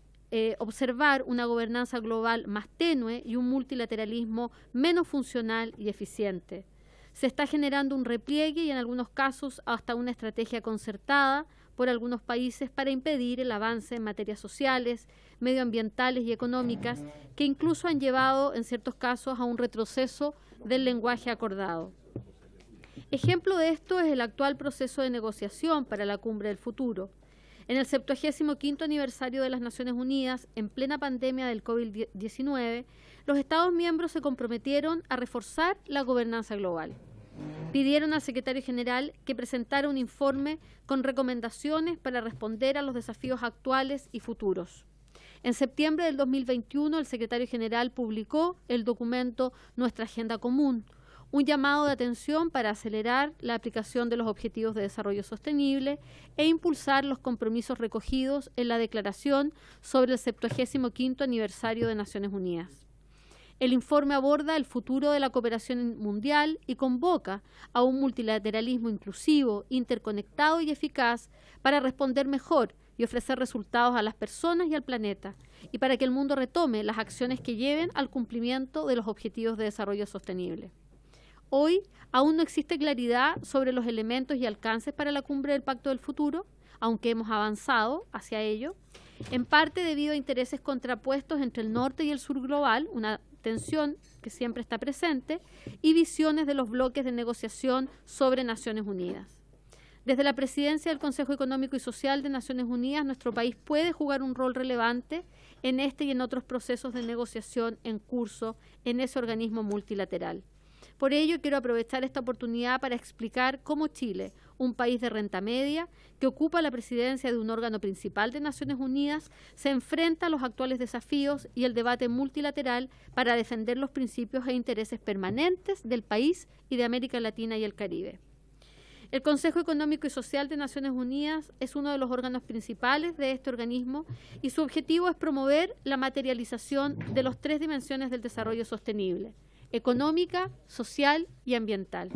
observar una gobernanza global más tenue y un multilateralismo menos funcional y eficiente. Se está generando un repliegue y en algunos casos hasta una estrategia concertada por algunos países para impedir el avance en materias sociales, medioambientales y económicas, que incluso han llevado en ciertos casos a un retroceso del lenguaje acordado. Ejemplo de esto es el actual proceso de negociación para la Cumbre del Futuro. En el 75º aniversario de las Naciones Unidas, en plena pandemia del COVID-19, los Estados miembros se comprometieron a reforzar la gobernanza global. Pidieron al secretario general que presentara un informe con recomendaciones para responder a los desafíos actuales y futuros. En septiembre del 2021, el secretario general publicó el documento Nuestra Agenda Común, un llamado de atención para acelerar la aplicación de los Objetivos de Desarrollo Sostenible e impulsar los compromisos recogidos en la Declaración sobre el 75º aniversario de Naciones Unidas. El informe aborda el futuro de la cooperación mundial y convoca a un multilateralismo inclusivo, interconectado y eficaz para responder mejor y ofrecer resultados a las personas y al planeta, y para que el mundo retome las acciones que lleven al cumplimiento de los Objetivos de Desarrollo Sostenible. Hoy aún no existe claridad sobre los elementos y alcances para la Cumbre del Pacto del Futuro, aunque hemos avanzado hacia ello, en parte debido a intereses contrapuestos entre el norte y el sur global, una tensión que siempre está presente, y visiones de los bloques de negociación sobre Naciones Unidas. Desde la presidencia del Consejo Económico y Social de Naciones Unidas, nuestro país puede jugar un rol relevante en este y en otros procesos de negociación en curso en ese organismo multilateral. Por ello, quiero aprovechar esta oportunidad para explicar cómo Chile, un país de renta media, que ocupa la presidencia de un órgano principal de Naciones Unidas, se enfrenta a los actuales desafíos y el debate multilateral para defender los principios e intereses permanentes del país y de América Latina y el Caribe. El Consejo Económico y Social de Naciones Unidas es uno de los órganos principales de este organismo y su objetivo es promover la materialización de las 3 dimensiones del desarrollo sostenible: económica, social y ambiental.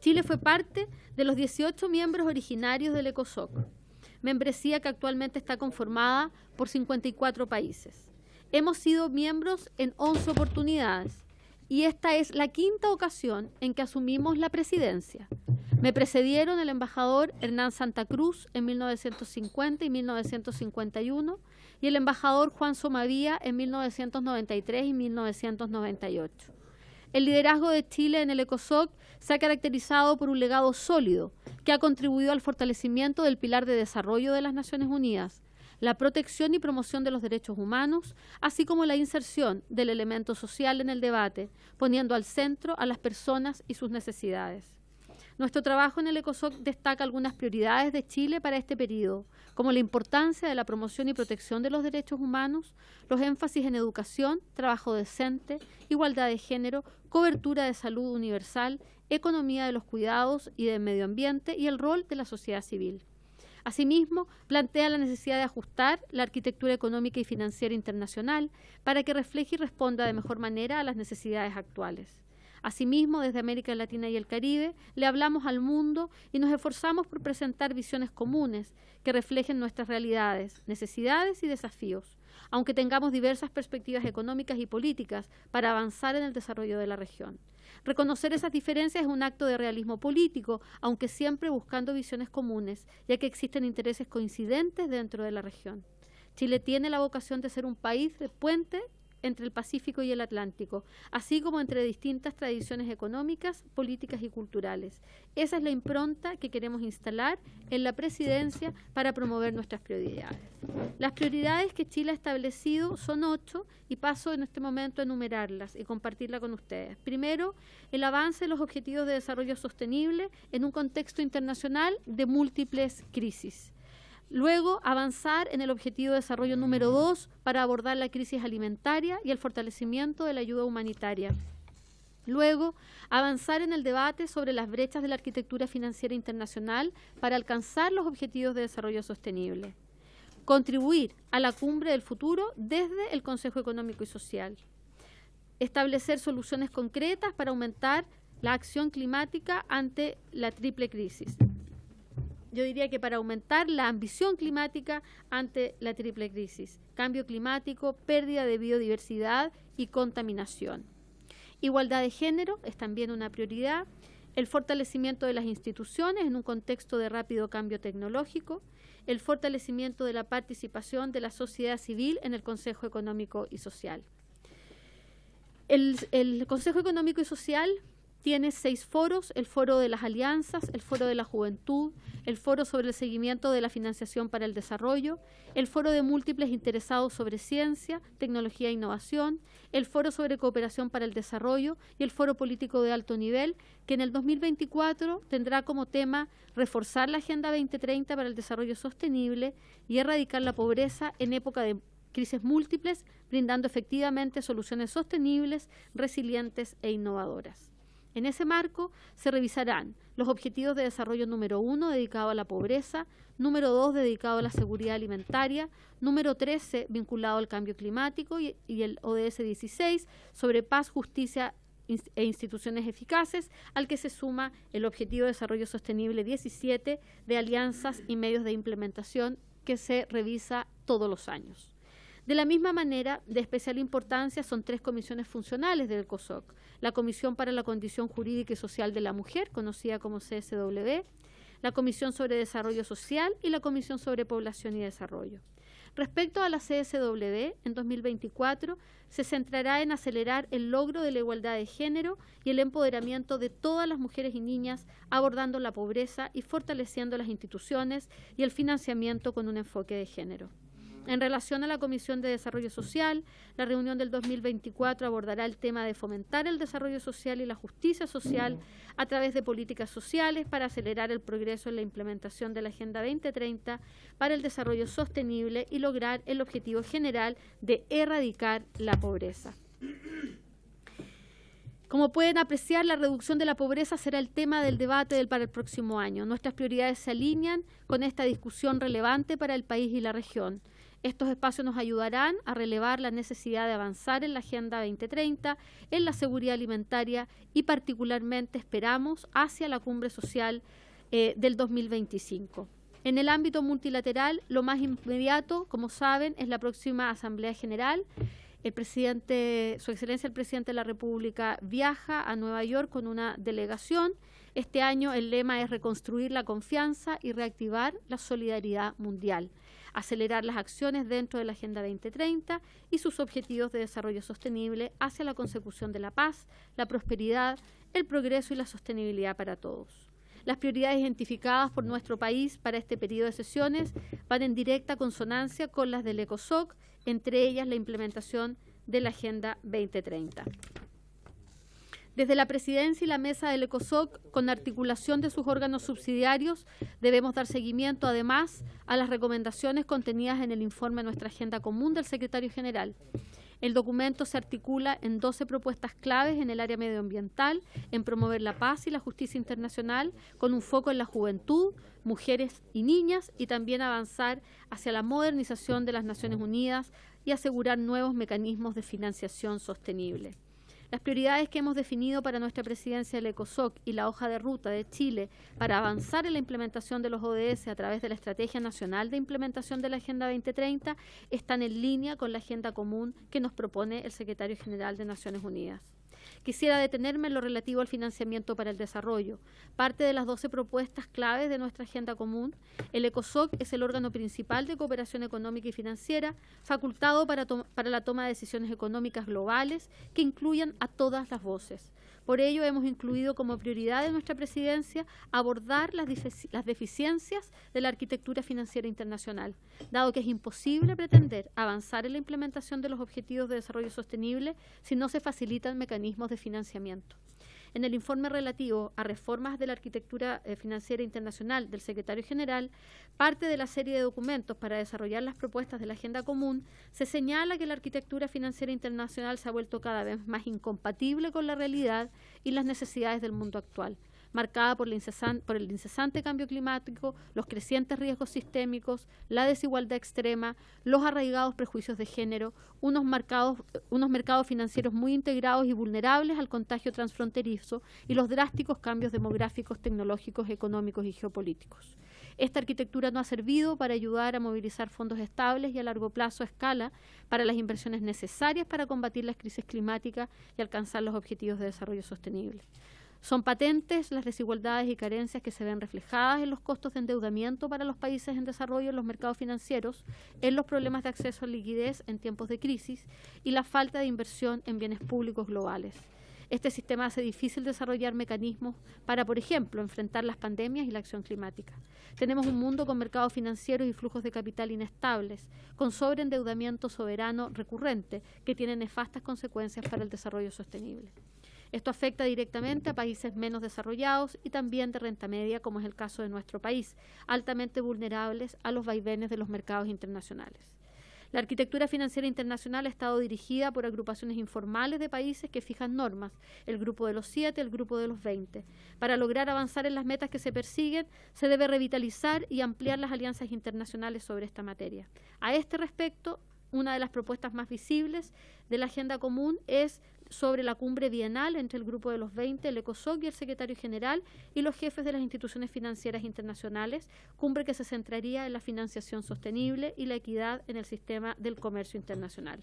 Chile fue parte de los 18 miembros originarios del ECOSOC, membresía que actualmente está conformada por 54 países. Hemos sido miembros en 11 oportunidades y esta es la 5ª ocasión en que asumimos la presidencia. Me precedieron el embajador Hernán Santa Cruz en 1950 y 1951 y el embajador Juan Somavía en 1993 y 1998. El liderazgo de Chile en el ECOSOC se ha caracterizado por un legado sólido que ha contribuido al fortalecimiento del pilar de desarrollo de las Naciones Unidas, la protección y promoción de los derechos humanos, así como la inserción del elemento social en el debate, poniendo al centro a las personas y sus necesidades. Nuestro trabajo en el ECOSOC destaca algunas prioridades de Chile para este periodo, como la importancia de la promoción y protección de los derechos humanos, los énfasis en educación, trabajo decente, igualdad de género, cobertura de salud universal, economía de los cuidados y del medio ambiente y el rol de la sociedad civil. Asimismo, plantea la necesidad de ajustar la arquitectura económica y financiera internacional para que refleje y responda de mejor manera a las necesidades actuales. Asimismo, desde América Latina y el Caribe, le hablamos al mundo y nos esforzamos por presentar visiones comunes que reflejen nuestras realidades, necesidades y desafíos, aunque tengamos diversas perspectivas económicas y políticas para avanzar en el desarrollo de la región. Reconocer esas diferencias es un acto de realismo político, aunque siempre buscando visiones comunes, ya que existen intereses coincidentes dentro de la región. Chile tiene la vocación de ser un país de puente entre el Pacífico y el Atlántico, así como entre distintas tradiciones económicas, políticas y culturales. Esa es la impronta que queremos instalar en la presidencia para promover nuestras prioridades. Las prioridades que Chile ha establecido son 8 y paso en este momento a enumerarlas y compartirlas con ustedes. Primero, el avance de los Objetivos de Desarrollo Sostenible en un contexto internacional de múltiples crisis. Luego, avanzar en el objetivo de desarrollo número 2 para abordar la crisis alimentaria y el fortalecimiento de la ayuda humanitaria. Luego, avanzar en el debate sobre las brechas de la arquitectura financiera internacional para alcanzar los objetivos de desarrollo sostenible. contribuir a la cumbre del futuro desde el Consejo Económico y Social, establecer soluciones concretas para aumentar la acción climática ante la triple crisis. Yo diría que para aumentar la ambición climática ante la triple crisis: cambio climático, pérdida de biodiversidad y contaminación. Igualdad de género es también una prioridad. El fortalecimiento de las instituciones en un contexto de rápido cambio tecnológico. El fortalecimiento de la participación de la sociedad civil en el Consejo Económico y Social. El Consejo Económico y Social tiene 6 foros: el foro de las alianzas, el foro de la juventud, el foro sobre el seguimiento de la financiación para el desarrollo, el foro de múltiples interesados sobre ciencia, tecnología e innovación, el foro sobre cooperación para el desarrollo y el foro político de alto nivel, que en el 2024 tendrá como tema reforzar la Agenda 2030 para el desarrollo sostenible y erradicar la pobreza en época de crisis múltiples, brindando efectivamente soluciones sostenibles, resilientes e innovadoras. En ese marco se revisarán los objetivos de desarrollo número 1 dedicado a la pobreza, número 2 dedicado a la seguridad alimentaria, número 13 vinculado al cambio climático y el ODS 16 sobre paz, justicia e instituciones eficaces, al que se suma el objetivo de desarrollo sostenible 17 de alianzas y medios de implementación, que se revisa todos los años. De la misma manera, de especial importancia son 3 comisiones funcionales del COSOC: la Comisión para la Condición Jurídica y Social de la Mujer, conocida como CSW, la Comisión sobre Desarrollo Social y la Comisión sobre Población y Desarrollo. Respecto a la CSW, en 2024 se centrará en acelerar el logro de la igualdad de género y el empoderamiento de todas las mujeres y niñas, abordando la pobreza y fortaleciendo las instituciones y el financiamiento con un enfoque de género. En relación a la Comisión de Desarrollo Social, la reunión del 2024 abordará el tema de fomentar el desarrollo social y la justicia social a través de políticas sociales para acelerar el progreso en la implementación de la Agenda 2030 para el desarrollo sostenible y lograr el objetivo general de erradicar la pobreza. Como pueden apreciar, la reducción de la pobreza será el tema del debate para el próximo año. Nuestras prioridades se alinean con esta discusión relevante para el país y la región. Estos espacios nos ayudarán a relevar la necesidad de avanzar en la Agenda 2030, en la seguridad alimentaria y particularmente, esperamos, hacia la cumbre social del 2025. En el ámbito multilateral, lo más inmediato, como saben, es la próxima Asamblea General. Su Excelencia el Presidente de la República viaja a Nueva York con una delegación. Este año el lema es reconstruir la confianza y reactivar la solidaridad mundial, acelerar las acciones dentro de la Agenda 2030 y sus objetivos de desarrollo sostenible hacia la consecución de la paz, la prosperidad, el progreso y la sostenibilidad para todos. Las prioridades identificadas por nuestro país para este periodo de sesiones van en directa consonancia con las del ECOSOC, entre ellas la implementación de la Agenda 2030. Desde la Presidencia y la Mesa del ECOSOC, con articulación de sus órganos subsidiarios, debemos dar seguimiento, además, a las recomendaciones contenidas en el informe Nuestra Agenda Común del Secretario General. El documento se articula en 12 propuestas claves en el área medioambiental, en promover la paz y la justicia internacional, con un foco en la juventud, mujeres y niñas, y también avanzar hacia la modernización de las Naciones Unidas y asegurar nuevos mecanismos de financiación sostenible. Las prioridades que hemos definido para nuestra presidencia del ECOSOC y la hoja de ruta de Chile para avanzar en la implementación de los ODS a través de la Estrategia Nacional de Implementación de la Agenda 2030 están en línea con la agenda común que nos propone el Secretario General de Naciones Unidas. Quisiera detenerme en lo relativo al financiamiento para el desarrollo. Parte de las 12 propuestas claves de nuestra agenda común, el ECOSOC es el órgano principal de cooperación económica y financiera, facultado para la toma de decisiones económicas globales que incluyan a todas las voces. Por ello, hemos incluido como prioridad de nuestra presidencia abordar las deficiencias de la arquitectura financiera internacional, dado que es imposible pretender avanzar en la implementación de los objetivos de desarrollo sostenible si no se facilitan mecanismos de financiamiento. En el informe relativo a reformas de la arquitectura financiera internacional del Secretario General, parte de la serie de documentos para desarrollar las propuestas de la Agenda Común, se señala que la arquitectura financiera internacional se ha vuelto cada vez más incompatible con la realidad y las necesidades del mundo actual. marcada por el incesante cambio climático, los crecientes riesgos sistémicos, la desigualdad extrema, los arraigados prejuicios de género, unos mercados financieros muy integrados y vulnerables al contagio transfronterizo y los drásticos cambios demográficos, tecnológicos, económicos y geopolíticos. Esta arquitectura no ha servido para ayudar a movilizar fondos estables y a largo plazo a escala para las inversiones necesarias para combatir las crisis climáticas y alcanzar los objetivos de desarrollo sostenible. Son patentes las desigualdades y carencias que se ven reflejadas en los costos de endeudamiento para los países en desarrollo en los mercados financieros, en los problemas de acceso a liquidez en tiempos de crisis y la falta de inversión en bienes públicos globales. Este sistema hace difícil desarrollar mecanismos para, por ejemplo, enfrentar las pandemias y la acción climática. Tenemos un mundo con mercados financieros y flujos de capital inestables, con sobreendeudamiento soberano recurrente, que tiene nefastas consecuencias para el desarrollo sostenible. Esto afecta directamente a países menos desarrollados y también de renta media, como es el caso de nuestro país, altamente vulnerables a los vaivenes de los mercados internacionales. La arquitectura financiera internacional ha estado dirigida por agrupaciones informales de países que fijan normas, el grupo de los 7, el grupo de los 20. Para lograr avanzar en las metas que se persiguen, se debe revitalizar y ampliar las alianzas internacionales sobre esta materia. A este respecto, una de las propuestas más visibles de la agenda común es sobre la cumbre bienal entre el grupo de los 20, el ECOSOC y el secretario general y los jefes de las instituciones financieras internacionales, cumbre que se centraría en la financiación sostenible y la equidad en el sistema del comercio internacional.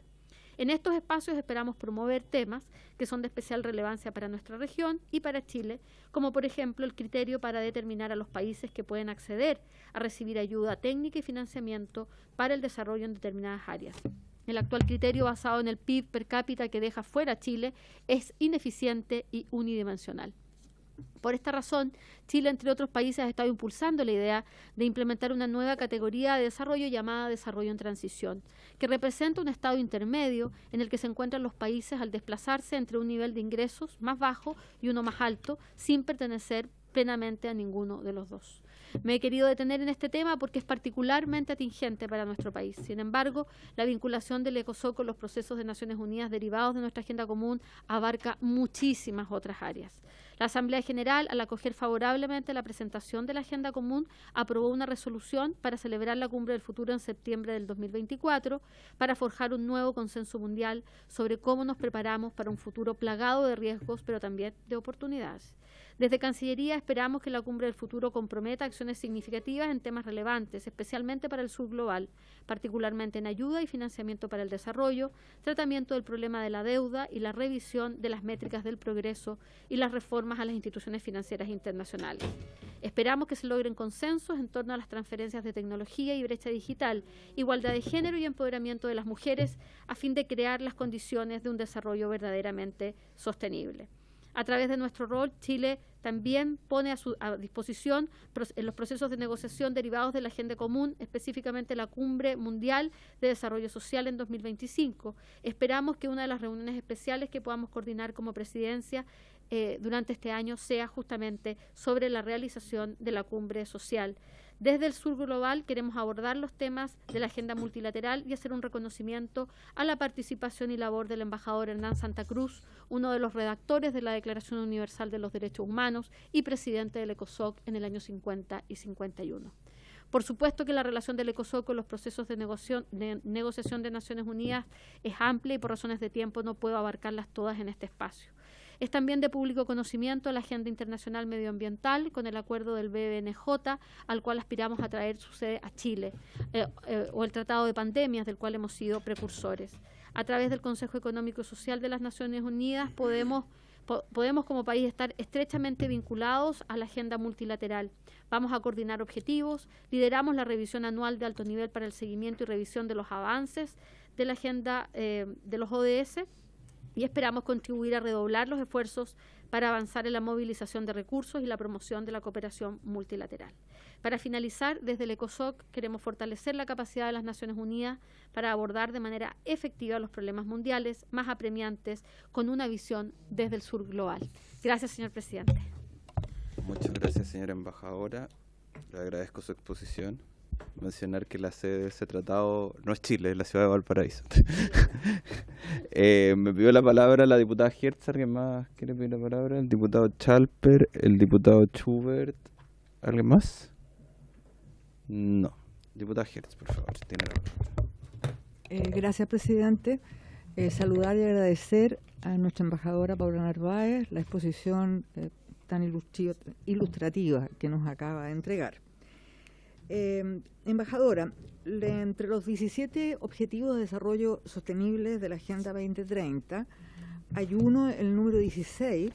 En estos espacios esperamos promover temas que son de especial relevancia para nuestra región y para Chile, como por ejemplo el criterio para determinar a los países que pueden acceder a recibir ayuda técnica y financiamiento para el desarrollo en determinadas áreas. El actual criterio basado en el PIB per cápita que deja fuera a Chile es ineficiente y unidimensional. Por esta razón, Chile, entre otros países, ha estado impulsando la idea de implementar una nueva categoría de desarrollo llamada desarrollo en transición, que representa un estado intermedio en el que se encuentran los países al desplazarse entre un nivel de ingresos más bajo y uno más alto, sin pertenecer plenamente a ninguno de los dos. Me he querido detener en este tema porque es particularmente atingente para nuestro país. Sin embargo, la vinculación del ECOSOC con los procesos de Naciones Unidas derivados de nuestra agenda común abarca muchísimas otras áreas. La Asamblea General, al acoger favorablemente la presentación de la agenda común, aprobó una resolución para celebrar la Cumbre del Futuro en septiembre del 2024 para forjar un nuevo consenso mundial sobre cómo nos preparamos para un futuro plagado de riesgos, pero también de oportunidades. Desde Cancillería esperamos que la Cumbre del Futuro comprometa acciones significativas en temas relevantes, especialmente para el sur global, particularmente en ayuda y financiamiento para el desarrollo, tratamiento del problema de la deuda y la revisión de las métricas del progreso y las reformas a las instituciones financieras internacionales. Esperamos que se logren consensos en torno a las transferencias de tecnología y brecha digital, igualdad de género y empoderamiento de las mujeres, a fin de crear las condiciones de un desarrollo verdaderamente sostenible. A través de nuestro rol, Chile también pone a disposición los procesos de negociación derivados de la agenda común, específicamente la Cumbre Mundial de Desarrollo Social en 2025. Esperamos que una de las reuniones especiales que podamos coordinar como presidencia durante este año sea justamente sobre la realización de la Cumbre Social. Desde el sur global queremos abordar los temas de la agenda multilateral y hacer un reconocimiento a la participación y labor del embajador Hernán Santa Cruz, uno de los redactores de la Declaración Universal de los Derechos Humanos y presidente del ECOSOC en el año 50 y 51. Por supuesto que la relación del ECOSOC con los procesos de negociación de Naciones Unidas es amplia y por razones de tiempo no puedo abarcarlas todas en este espacio. Es también de público conocimiento la Agenda Internacional Medioambiental con el acuerdo del BBNJ, al cual aspiramos a traer su sede a Chile, o el Tratado de Pandemias, del cual hemos sido precursores. A través del Consejo Económico y Social de las Naciones Unidas podemos como país estar estrechamente vinculados a la agenda multilateral. Vamos a coordinar objetivos, lideramos la revisión anual de alto nivel para el seguimiento y revisión de los avances de la agenda de los ODS, y esperamos contribuir a redoblar los esfuerzos para avanzar en la movilización de recursos y la promoción de la cooperación multilateral. Para finalizar, desde el ECOSOC queremos fortalecer la capacidad de las Naciones Unidas para abordar de manera efectiva los problemas mundiales más apremiantes con una visión desde el sur global. Gracias, señor presidente. Muchas gracias, señora embajadora. Le agradezco su exposición. mencionar que la sede de ese tratado no es Chile, es la ciudad de Valparaíso. Me pidió la palabra la diputada Hertz. ¿Alguien más quiere pedir la palabra? El diputado Chalper, el diputado Schubert. ¿Alguien más? No. Diputada Hertz, por favor, tiene la palabra. Gracias, presidente. Saludar y agradecer a nuestra embajadora Paula Narváez la exposición tan ilustrativa que nos acaba de entregar. Embajadora, entre los 17 Objetivos de Desarrollo Sostenible de la Agenda 2030, hay uno, el número 16,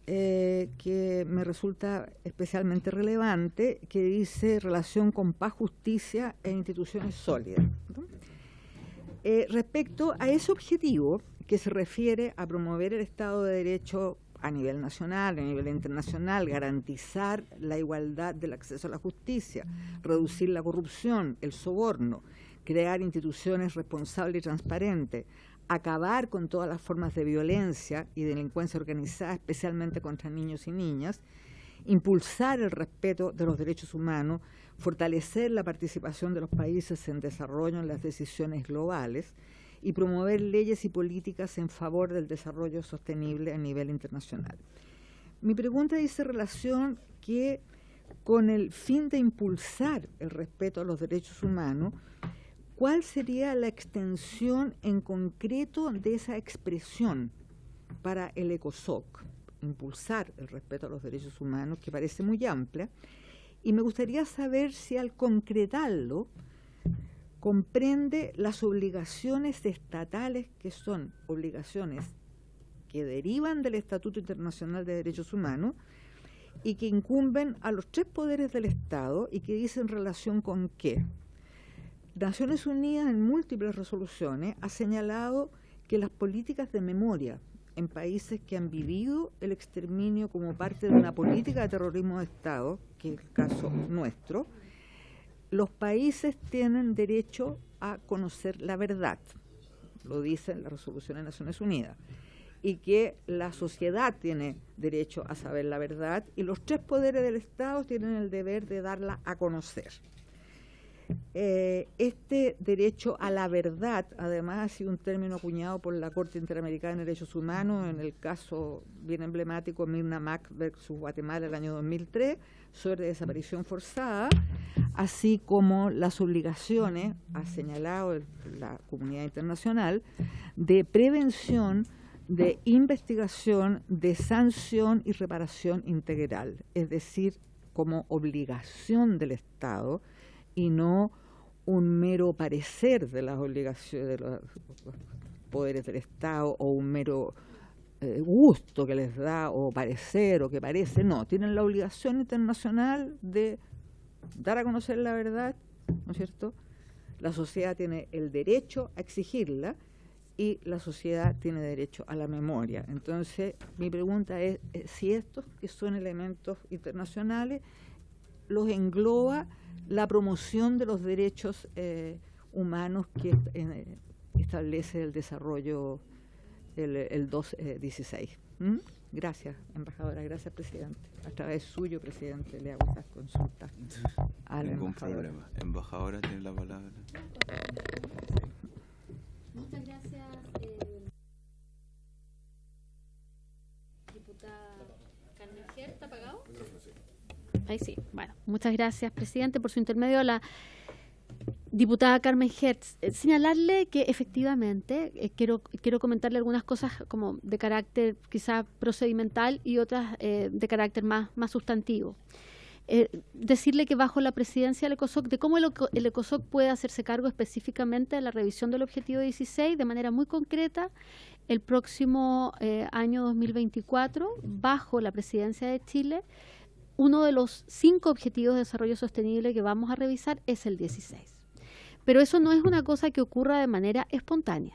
que me resulta especialmente relevante, que dice relación con paz, justicia e instituciones sólidas, ¿no? Respecto a ese objetivo, que se refiere a promover el Estado de Derecho a nivel nacional, a nivel internacional, garantizar la igualdad del acceso a la justicia, reducir la corrupción, el soborno, crear instituciones responsables y transparentes, acabar con todas las formas de violencia y delincuencia organizada, especialmente contra niños y niñas, impulsar el respeto de los derechos humanos, fortalecer la participación de los países en desarrollo en las decisiones globales y promover leyes y políticas en favor del desarrollo sostenible a nivel internacional. Mi pregunta dice relación que con el fin de impulsar el respeto a los derechos humanos, ¿cuál sería la extensión en concreto de esa expresión para el ECOSOC? Impulsar el respeto a los derechos humanos, que parece muy amplia, y me gustaría saber si al concretarlo comprende las obligaciones estatales, que son obligaciones que derivan del Estatuto Internacional de Derechos Humanos y que incumben a los 3 poderes del Estado y que dicen relación con qué. Naciones Unidas en múltiples resoluciones ha señalado que las políticas de memoria en países que han vivido el exterminio como parte de una política de terrorismo de Estado, que es el caso nuestro, los países tienen derecho a conocer la verdad, lo dice la resolución de Naciones Unidas, y que la sociedad tiene derecho a saber la verdad y los 3 poderes del Estado tienen el deber de darla a conocer. Este derecho a la verdad, además, ha sido un término acuñado por la Corte Interamericana de Derechos Humanos en el caso bien emblemático Mirna Mac versus Guatemala el año 2003 sobre desaparición forzada, así como las obligaciones, ha señalado la comunidad internacional, de prevención, de investigación, de sanción y reparación integral, es decir, como obligación del Estado y no un mero parecer de las obligaciones de los poderes del Estado o un mero gusto que les da o parecer o que parece. No, tienen la obligación internacional de dar a conocer la verdad, ¿no es cierto? La sociedad tiene el derecho a exigirla y la sociedad tiene derecho a la memoria. Entonces, mi pregunta es si estos, que son elementos internacionales, los engloba la promoción de los derechos humanos que establece el desarrollo el 216. Gracias, embajadora, gracias, presidente. A través suyo, presidente, le hago estas consultas a la Ningún embajadora. problema. Embajadora tiene la palabra. Muchas gracias, diputada Carmen Hertz. ¿Está apagado? Ahí sí. Bueno, muchas gracias, presidente, por su intermedio. La diputada Carmen Hertz, señalarle que efectivamente quiero comentarle algunas cosas como de carácter quizá procedimental y otras de carácter más sustantivo. Decirle que bajo la presidencia del ECOSOC, de cómo el ECOSOC puede hacerse cargo específicamente de la revisión del objetivo 16 de manera muy concreta el próximo año 2024, bajo la presidencia de Chile. Uno de los 5 objetivos de desarrollo sostenible que vamos a revisar es el 16. Pero eso no es una cosa que ocurra de manera espontánea.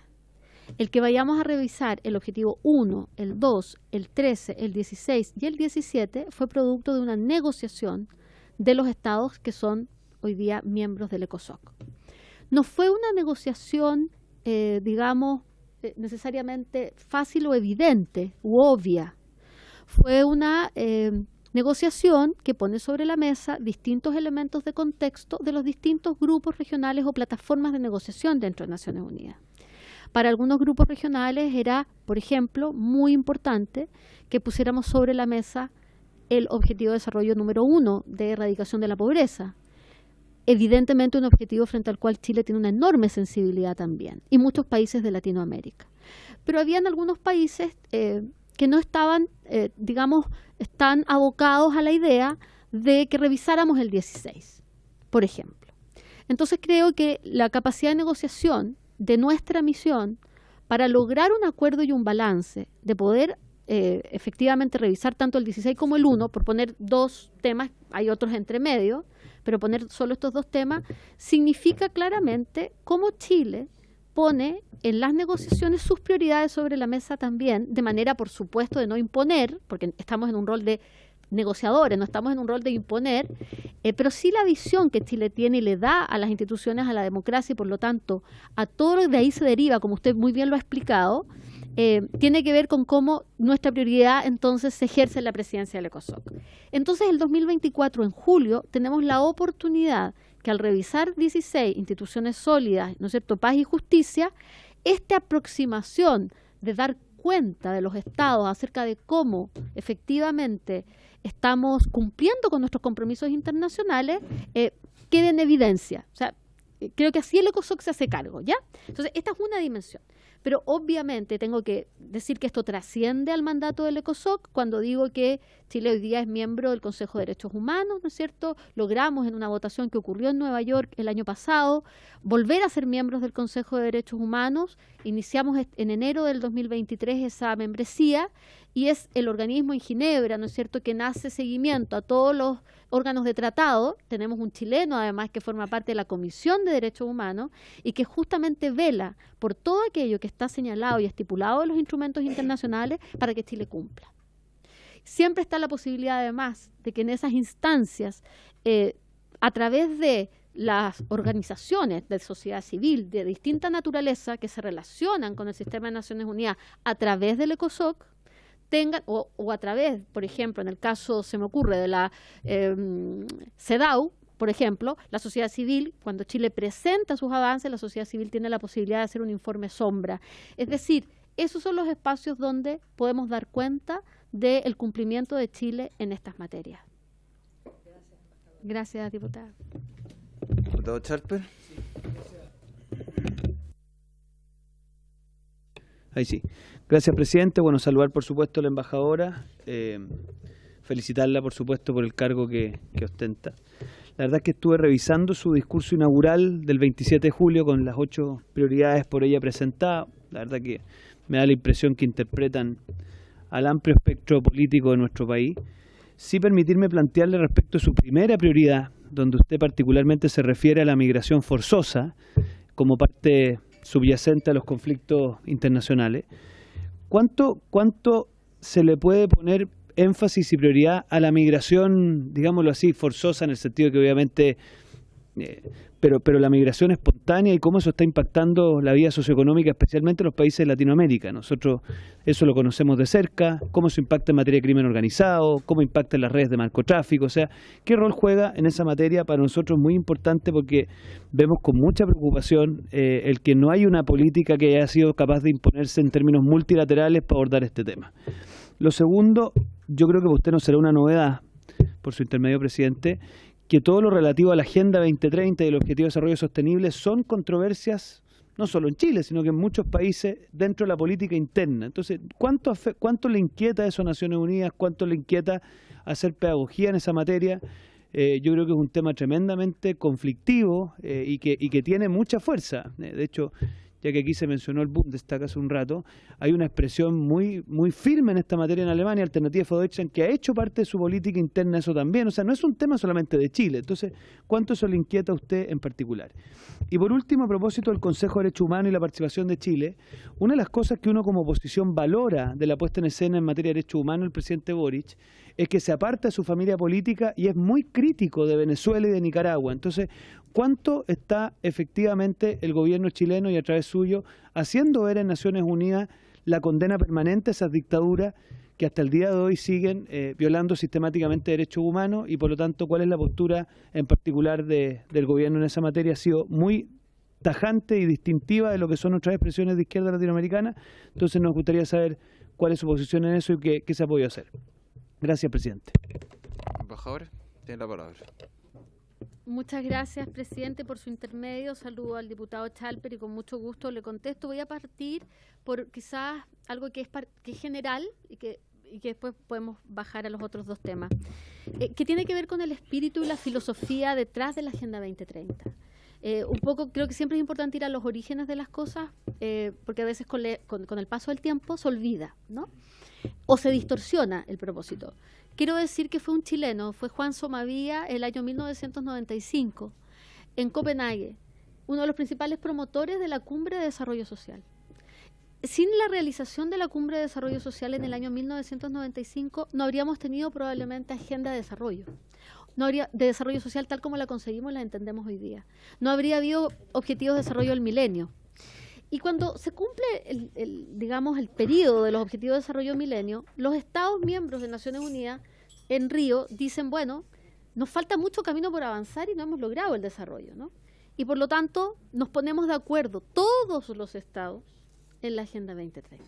El que vayamos a revisar el objetivo 1, el 2, el 13, el 16 y el 17 fue producto de una negociación de los estados que son hoy día miembros del ECOSOC. No fue una negociación, necesariamente fácil o evidente u obvia. Fue una Negociación que pone sobre la mesa distintos elementos de contexto de los distintos grupos regionales o plataformas de negociación dentro de Naciones Unidas. Para algunos grupos regionales era, por ejemplo, muy importante que pusiéramos sobre la mesa el objetivo de desarrollo número 1 de erradicación de la pobreza. Evidentemente un objetivo frente al cual Chile tiene una enorme sensibilidad también, y muchos países de Latinoamérica. Pero habían algunos países que no estaban, están abocados a la idea de que revisáramos el 16, por ejemplo. Entonces creo que la capacidad de negociación de nuestra misión para lograr un acuerdo y un balance, de poder efectivamente revisar tanto el 16 como el 1, por poner dos temas, hay otros entre medio, pero poner solo estos dos temas, significa claramente cómo Chile pone en las negociaciones sus prioridades sobre la mesa también, de manera, por supuesto, de no imponer, porque estamos en un rol de negociadores, no estamos en un rol de imponer, pero sí la visión que Chile tiene y le da a las instituciones, a la democracia y por lo tanto a todo lo que de ahí se deriva, como usted muy bien lo ha explicado, tiene que ver con cómo nuestra prioridad entonces se ejerce en la presidencia del ECOSOC. Entonces el 2024, en julio, tenemos la oportunidad que al revisar 16 instituciones sólidas, ¿no es cierto?, paz y justicia, esta aproximación de dar cuenta de los estados acerca de cómo efectivamente estamos cumpliendo con nuestros compromisos internacionales, quede en evidencia. O sea, creo que así el ECOSOC se hace cargo, ¿ya? Entonces, esta es una dimensión. Pero obviamente tengo que decir que esto trasciende al mandato del ECOSOC cuando digo que Chile hoy día es miembro del Consejo de Derechos Humanos, ¿no es cierto? Logramos en una votación que ocurrió en Nueva York el año pasado volver a ser miembros del Consejo de Derechos Humanos. Iniciamos en enero del 2023 esa membresía y es el organismo en Ginebra, ¿no es cierto?, que nace seguimiento a todos los órganos de tratado. Tenemos un chileno además que forma parte de la Comisión de Derechos Humanos y que justamente vela por todo aquello que está señalado y estipulado en los instrumentos internacionales para que Chile cumpla. Siempre está la posibilidad además de que en esas instancias, a través de las organizaciones de sociedad civil de distinta naturaleza que se relacionan con el sistema de Naciones Unidas a través del ECOSOC, tengan, o a través, por ejemplo, en el caso, se me ocurre, de la CEDAW, por ejemplo, la sociedad civil, cuando Chile presenta sus avances, la sociedad civil tiene la posibilidad de hacer un informe sombra. Es decir, esos son los espacios donde podemos dar cuenta del cumplimiento de Chile en estas materias. Gracias, diputada. Diputado Charper. Ahí sí. Gracias, presidente. Bueno, saludar por supuesto a la embajadora, felicitarla por supuesto por el cargo que ostenta. La verdad es que estuve revisando su discurso inaugural del 27 de julio con las 8 prioridades por ella presentadas. La verdad que me da la impresión que interpretan al amplio espectro político de nuestro país. Sí permitirme plantearle respecto a su primera prioridad, donde usted particularmente se refiere a la migración forzosa como parte subyacente a los conflictos internacionales. ¿Cuánto se le puede poner énfasis y prioridad a la migración, digámoslo así, forzosa, en el sentido que obviamente, pero la migración espontánea y cómo eso está impactando la vida socioeconómica, especialmente en los países de Latinoamérica? Nosotros eso lo conocemos de cerca, cómo eso impacta en materia de crimen organizado, cómo impacta en las redes de narcotráfico, o sea, qué rol juega en esa materia. Para nosotros muy importante porque vemos con mucha preocupación el que no hay una política que haya sido capaz de imponerse en términos multilaterales para abordar este tema. Lo segundo, yo creo que para usted no será una novedad, por su intermedio, presidente, que todo lo relativo a la Agenda 2030 y el Objetivo de Desarrollo Sostenible son controversias, no solo en Chile, sino que en muchos países dentro de la política interna. Entonces, ¿cuánto le inquieta eso a Naciones Unidas? ¿Cuánto le inquieta hacer pedagogía en esa materia? Yo creo que es un tema tremendamente conflictivo y que tiene mucha fuerza. De hecho, ya que aquí se mencionó el Bundestag hace un rato, hay una expresión muy firme en esta materia en Alemania, Alternative für Deutschland, que ha hecho parte de su política interna eso también. O sea, no es un tema solamente de Chile. Entonces, ¿cuánto eso le inquieta a usted en particular? Y por último, a propósito del Consejo de Derechos Humanos y la participación de Chile, una de las cosas que uno como oposición valora de la puesta en escena en materia de derechos humanos del presidente Boric es que se aparta de su familia política y es muy crítico de Venezuela y de Nicaragua. Entonces, ¿cuánto está efectivamente el gobierno chileno y a través suyo haciendo ver en Naciones Unidas la condena permanente a esas dictaduras que hasta el día de hoy siguen violando sistemáticamente derechos humanos y por lo tanto cuál es la postura en particular del gobierno en esa materia. Ha sido muy tajante y distintiva de lo que son otras expresiones de izquierda latinoamericana. Entonces nos gustaría saber cuál es su posición en eso y qué se ha podido hacer. Gracias, presidente. Embajadora, tiene la palabra. Muchas gracias, presidente, por su intermedio. Saludo al diputado Chalper y con mucho gusto le contesto. Voy a partir por quizás algo que es general y que después podemos bajar a los otros dos temas, que tiene que ver con el espíritu y la filosofía detrás de la Agenda 2030. Un poco creo que siempre es importante ir a los orígenes de las cosas, porque a veces con el paso del tiempo se olvida, ¿no? O se distorsiona el propósito. Quiero decir que fue un chileno, fue Juan Somavía, el año 1995, en Copenhague, uno de los principales promotores de la Cumbre de Desarrollo Social. Sin la realización de la Cumbre de Desarrollo Social en el año 1995, no habríamos tenido probablemente agenda de desarrollo. No habría de desarrollo social tal como la conseguimos, la entendemos hoy día. No habría habido objetivos de desarrollo del milenio. Y cuando se cumple el periodo de los objetivos de desarrollo del milenio, los Estados miembros de Naciones Unidas en Río dicen, bueno, nos falta mucho camino por avanzar y no hemos logrado el desarrollo, ¿no? Y por lo tanto nos ponemos de acuerdo todos los Estados en la Agenda 2030.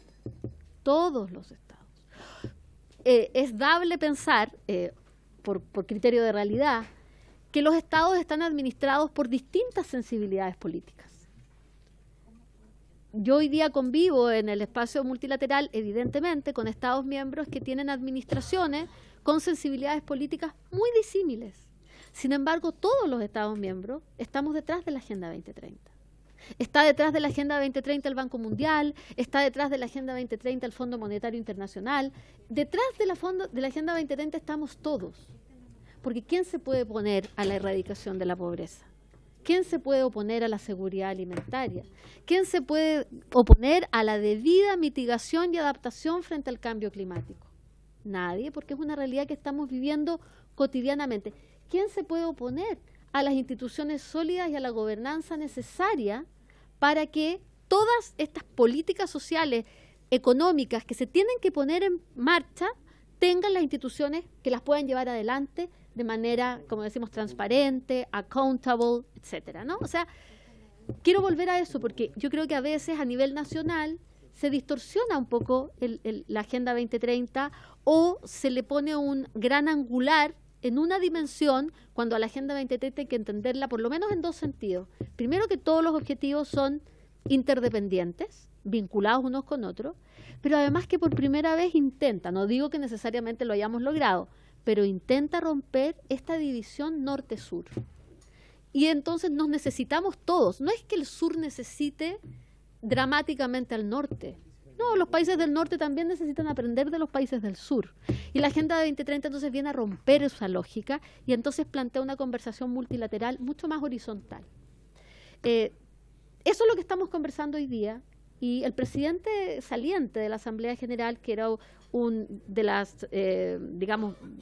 Todos los Estados. Es dable pensar, por criterio de realidad, que los Estados están administrados por distintas sensibilidades políticas. Yo hoy día convivo en el espacio multilateral, evidentemente, con Estados miembros que tienen administraciones con sensibilidades políticas muy disímiles. Sin embargo, todos los Estados miembros estamos detrás de la Agenda 2030. Está detrás de la Agenda 2030 el Banco Mundial, está detrás de la Agenda 2030 el Fondo Monetario Internacional. Detrás de la Agenda 2030 estamos todos. Porque ¿quién se puede oponer a la erradicación de la pobreza? ¿Quién se puede oponer a la seguridad alimentaria? ¿Quién se puede oponer a la debida mitigación y adaptación frente al cambio climático? Nadie, porque es una realidad que estamos viviendo cotidianamente. ¿Quién se puede oponer a las instituciones sólidas y a la gobernanza necesaria para que todas estas políticas sociales, económicas, que se tienen que poner en marcha, tengan las instituciones que las puedan llevar adelante de manera, como decimos, transparente, accountable, etcétera, ¿no? O sea, quiero volver a eso porque yo creo que a veces a nivel nacional se distorsiona un poco la Agenda 2030 o se le pone un gran angular en una dimensión cuando a la Agenda 2030 hay que entenderla por lo menos en dos sentidos. Primero, que todos los objetivos son interdependientes, vinculados unos con otros, pero además que por primera vez intenta, no digo que necesariamente lo hayamos logrado, pero intenta romper esta división norte-sur. Y entonces nos necesitamos todos. No es que el sur necesite dramáticamente al norte. No, los países del norte también necesitan aprender de los países del sur. Y la Agenda de 2030 entonces viene a romper esa lógica y entonces plantea una conversación multilateral mucho más horizontal. Eso es lo que estamos conversando hoy día. Y el presidente saliente de la Asamblea General, que era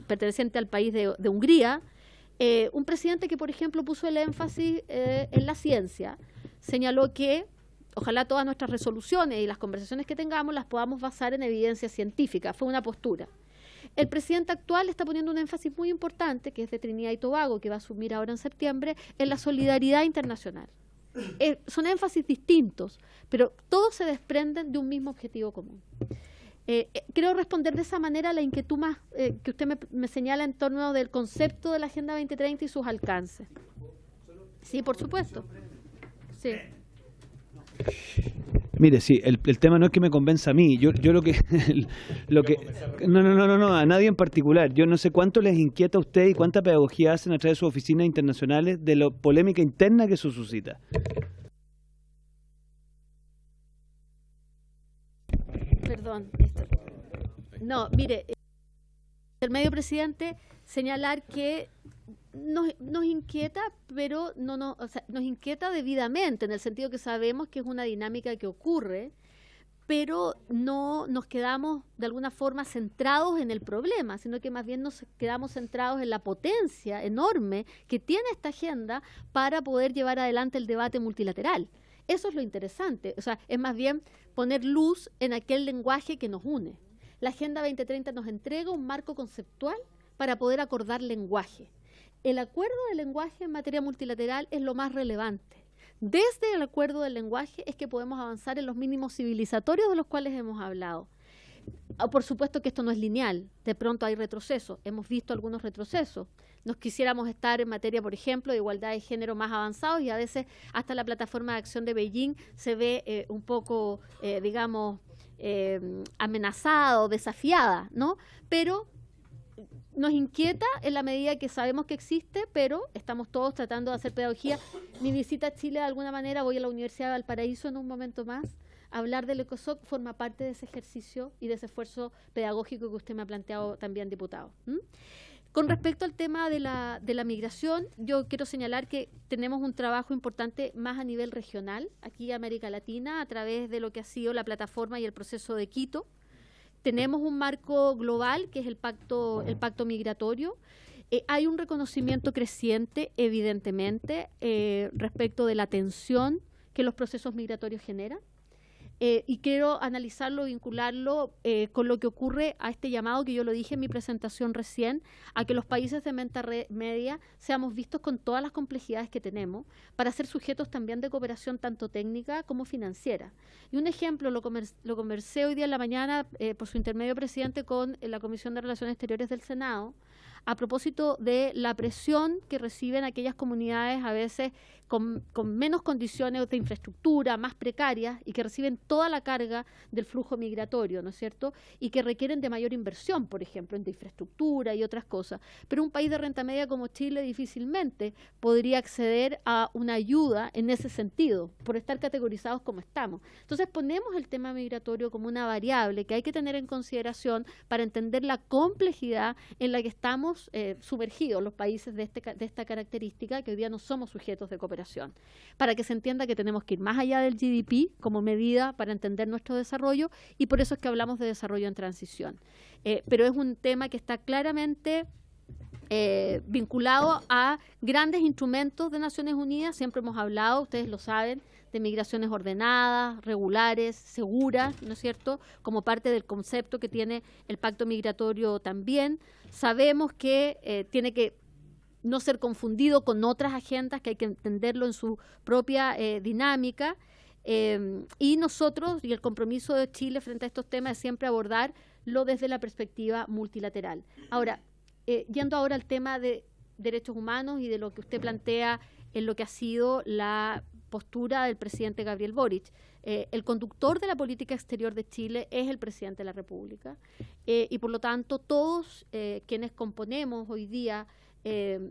perteneciente al país de Hungría, un presidente que, por ejemplo, puso el énfasis en la ciencia, señaló que ojalá todas nuestras resoluciones y las conversaciones que tengamos las podamos basar en evidencia científica. Fue una postura. El presidente actual está poniendo un énfasis muy importante, que es de Trinidad y Tobago, que va a asumir ahora en septiembre, en la solidaridad internacional. Son énfasis distintos, pero todos se desprenden de un mismo objetivo común. Quiero responder de esa manera a la inquietud más que usted me señala en torno del concepto de la Agenda 2030 y sus alcances. Sí, por supuesto. Sí. Mire, sí, el tema no es que me convenza a mí. Yo lo que no, a nadie en particular. Yo no sé cuánto les inquieta a usted y cuánta pedagogía hacen a través de sus oficinas internacionales de la polémica interna que eso suscita. Perdón. No, mire, el medio presidente señalar que nos inquieta, pero o sea, nos inquieta debidamente, en el sentido que sabemos que es una dinámica que ocurre, pero no nos quedamos de alguna forma centrados en el problema, sino que más bien nos quedamos centrados en la potencia enorme que tiene esta agenda para poder llevar adelante el debate multilateral. Eso es lo interesante, o sea, es más bien poner luz en aquel lenguaje que nos une. la Agenda 2030 nos entrega un marco conceptual para poder acordar lenguaje. El acuerdo de lenguaje en materia multilateral es lo más relevante. Desde el acuerdo del lenguaje es que podemos avanzar en los mínimos civilizatorios de los cuales hemos hablado. Por supuesto que esto no es lineal, de pronto hay retrocesos, hemos visto algunos retrocesos. Nos quisiéramos estar en materia, por ejemplo, de igualdad de género más avanzados y a veces hasta la plataforma de acción de Beijing se ve un poco, digamos, amenazada o desafiada, ¿no? Pero nos inquieta en la medida que sabemos que existe, pero estamos todos tratando de hacer pedagogía. Mi visita a Chile, de alguna manera, voy a la Universidad de Valparaíso en un momento más. Hablar del ECOSOC forma parte de ese ejercicio y de ese esfuerzo pedagógico que usted me ha planteado también, diputado. Con respecto al tema de la migración, yo quiero señalar que tenemos un trabajo importante más a nivel regional, aquí en América Latina, a través de lo que ha sido la plataforma y el proceso de Quito. Tenemos un marco global, que es el pacto migratorio. Hay un reconocimiento creciente, evidentemente, respecto de la tensión que los procesos migratorios generan. Y quiero analizarlo, vincularlo con lo que ocurre a este llamado que yo lo dije en mi presentación recién, a que los países de renta media seamos vistos con todas las complejidades que tenemos para ser sujetos también de cooperación tanto técnica como financiera. Y un ejemplo, lo conversé hoy día en la mañana por su intermedio, presidente, con la Comisión de Relaciones Exteriores del Senado, a propósito de la presión que reciben aquellas comunidades a veces con menos condiciones de infraestructura, más precarias, y que reciben toda la carga del flujo migratorio, ¿no es cierto?, y que requieren de mayor inversión, por ejemplo, en infraestructura y otras cosas. Pero un país de renta media como Chile difícilmente podría acceder a una ayuda en ese sentido, por estar categorizados como estamos. Entonces ponemos el tema migratorio como una variable que hay que tener en consideración para entender la complejidad en la que estamos sumergidos los países de esta característica, que hoy día no somos sujetos de cooperación, para que se entienda que tenemos que ir más allá del GDP como medida para entender nuestro desarrollo, y por eso es que hablamos de desarrollo en transición. Pero es un tema que está claramente vinculado a grandes instrumentos de Naciones Unidas. Siempre hemos hablado, ustedes lo saben, de migraciones ordenadas, regulares, seguras, ¿no es cierto?, como parte del concepto que tiene el pacto migratorio también. Sabemos que tiene que no ser confundido con otras agendas, que hay que entenderlo en su propia dinámica. Y nosotros, y el compromiso de Chile frente a estos temas, es siempre abordarlo desde la perspectiva multilateral. Ahora, yendo ahora al tema de derechos humanos y de lo que usted plantea en lo que ha sido la postura del presidente Gabriel Boric. El conductor de la política exterior de Chile es el presidente de la República, y por lo tanto todos quienes componemos hoy día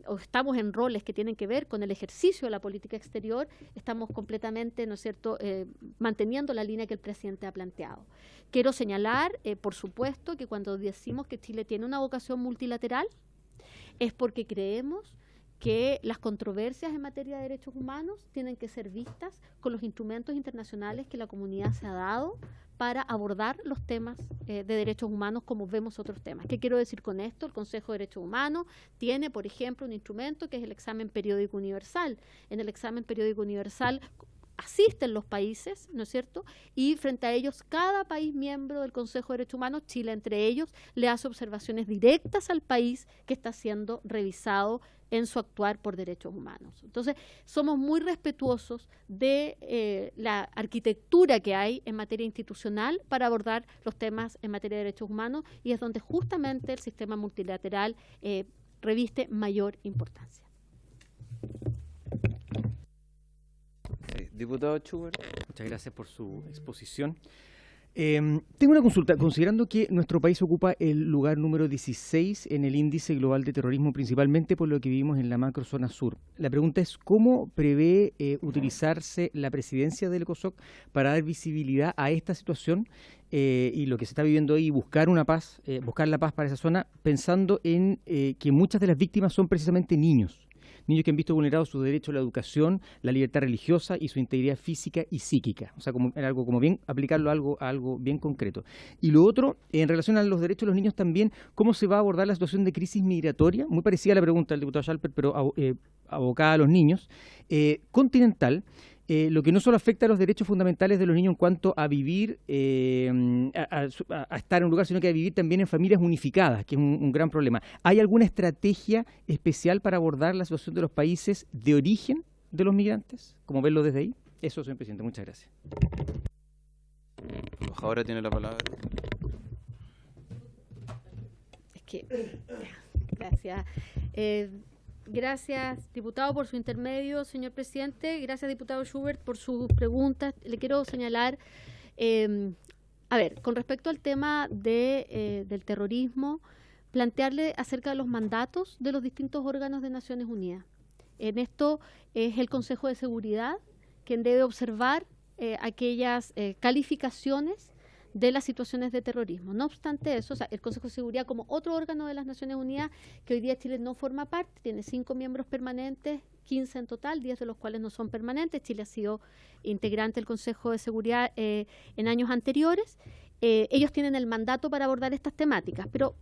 o estamos en roles que tienen que ver con el ejercicio de la política exterior, estamos completamente, ¿no es cierto?, manteniendo la línea que el presidente ha planteado. Quiero señalar, por supuesto, que cuando decimos que Chile tiene una vocación multilateral, es porque creemos que las controversias en materia de derechos humanos tienen que ser vistas con los instrumentos internacionales que la comunidad se ha dado para abordar los temas de derechos humanos como vemos otros temas. ¿Qué quiero decir con esto? El Consejo de Derechos Humanos tiene, por ejemplo, un instrumento que es el examen periódico universal. En el examen periódico universal asisten los países, ¿no es cierto?, y frente a ellos, cada país miembro del Consejo de Derechos Humanos, Chile entre ellos, le hace observaciones directas al país que está siendo revisado en su actuar por derechos humanos. Entonces, somos muy respetuosos de la arquitectura que hay en materia institucional para abordar los temas en materia de derechos humanos, y es donde justamente el sistema multilateral reviste mayor importancia. Diputado Schubert. Muchas gracias por su exposición. Tengo una consulta. Considerando que nuestro país ocupa el lugar número 16 en el índice global de terrorismo, principalmente por lo que vivimos en la macrozona sur, la pregunta es ¿cómo prevé utilizarse la presidencia del ECOSOC para dar visibilidad a esta situación y lo que se está viviendo ahí, buscar la paz para esa zona, pensando en que muchas de las víctimas son precisamente niños que han visto vulnerados su derecho a la educación, la libertad religiosa y su integridad física y psíquica? O sea, como algo como bien aplicarlo a algo bien concreto. Y lo otro, en relación a los derechos de los niños también, ¿cómo se va a abordar la situación de crisis migratoria? Muy parecida a la pregunta del diputado Schalper, pero abocada a los niños. Continental, lo que no solo afecta a los derechos fundamentales de los niños en cuanto a vivir, a estar en un lugar, sino que a vivir también en familias unificadas, que es un gran problema. ¿Hay alguna estrategia especial para abordar la situación de los países de origen de los migrantes? ¿Cómo verlo desde ahí? Eso, señor presidente. Muchas gracias. Ahora tiene la palabra. Gracias. Gracias, diputado, por su intermedio, señor presidente. Gracias, diputado Schubert, por sus preguntas. Le quiero señalar, con respecto al tema del terrorismo, plantearle acerca de los mandatos de los distintos órganos de Naciones Unidas. En esto es el Consejo de Seguridad quien debe observar aquellas calificaciones de las situaciones de terrorismo. No obstante eso, el Consejo de Seguridad, como otro órgano de las Naciones Unidas, que hoy día Chile no forma parte, tiene 5 miembros permanentes, 15 en total, 10 de los cuales no son permanentes. Chile ha sido integrante del Consejo de Seguridad en años anteriores. Ellos tienen el mandato para abordar estas temáticas, pero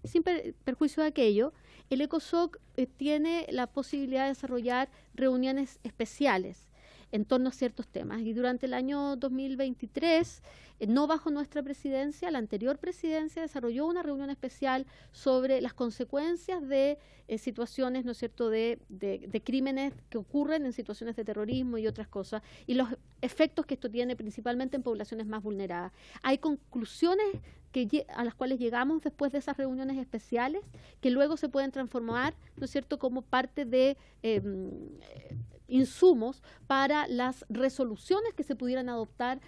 sin perjuicio de aquello, el ECOSOC tiene la posibilidad de desarrollar reuniones especiales en torno a ciertos temas. Y durante el año 2023, no bajo nuestra presidencia, la anterior presidencia desarrolló una reunión especial sobre las consecuencias de situaciones, ¿no es cierto?, de crímenes que ocurren en situaciones de terrorismo y otras cosas, y los efectos que esto tiene principalmente en poblaciones más vulneradas. Hay conclusiones a las cuales llegamos después de esas reuniones especiales, que luego se pueden transformar, ¿no es cierto?, como parte de insumos para las resoluciones que se pudieran adoptar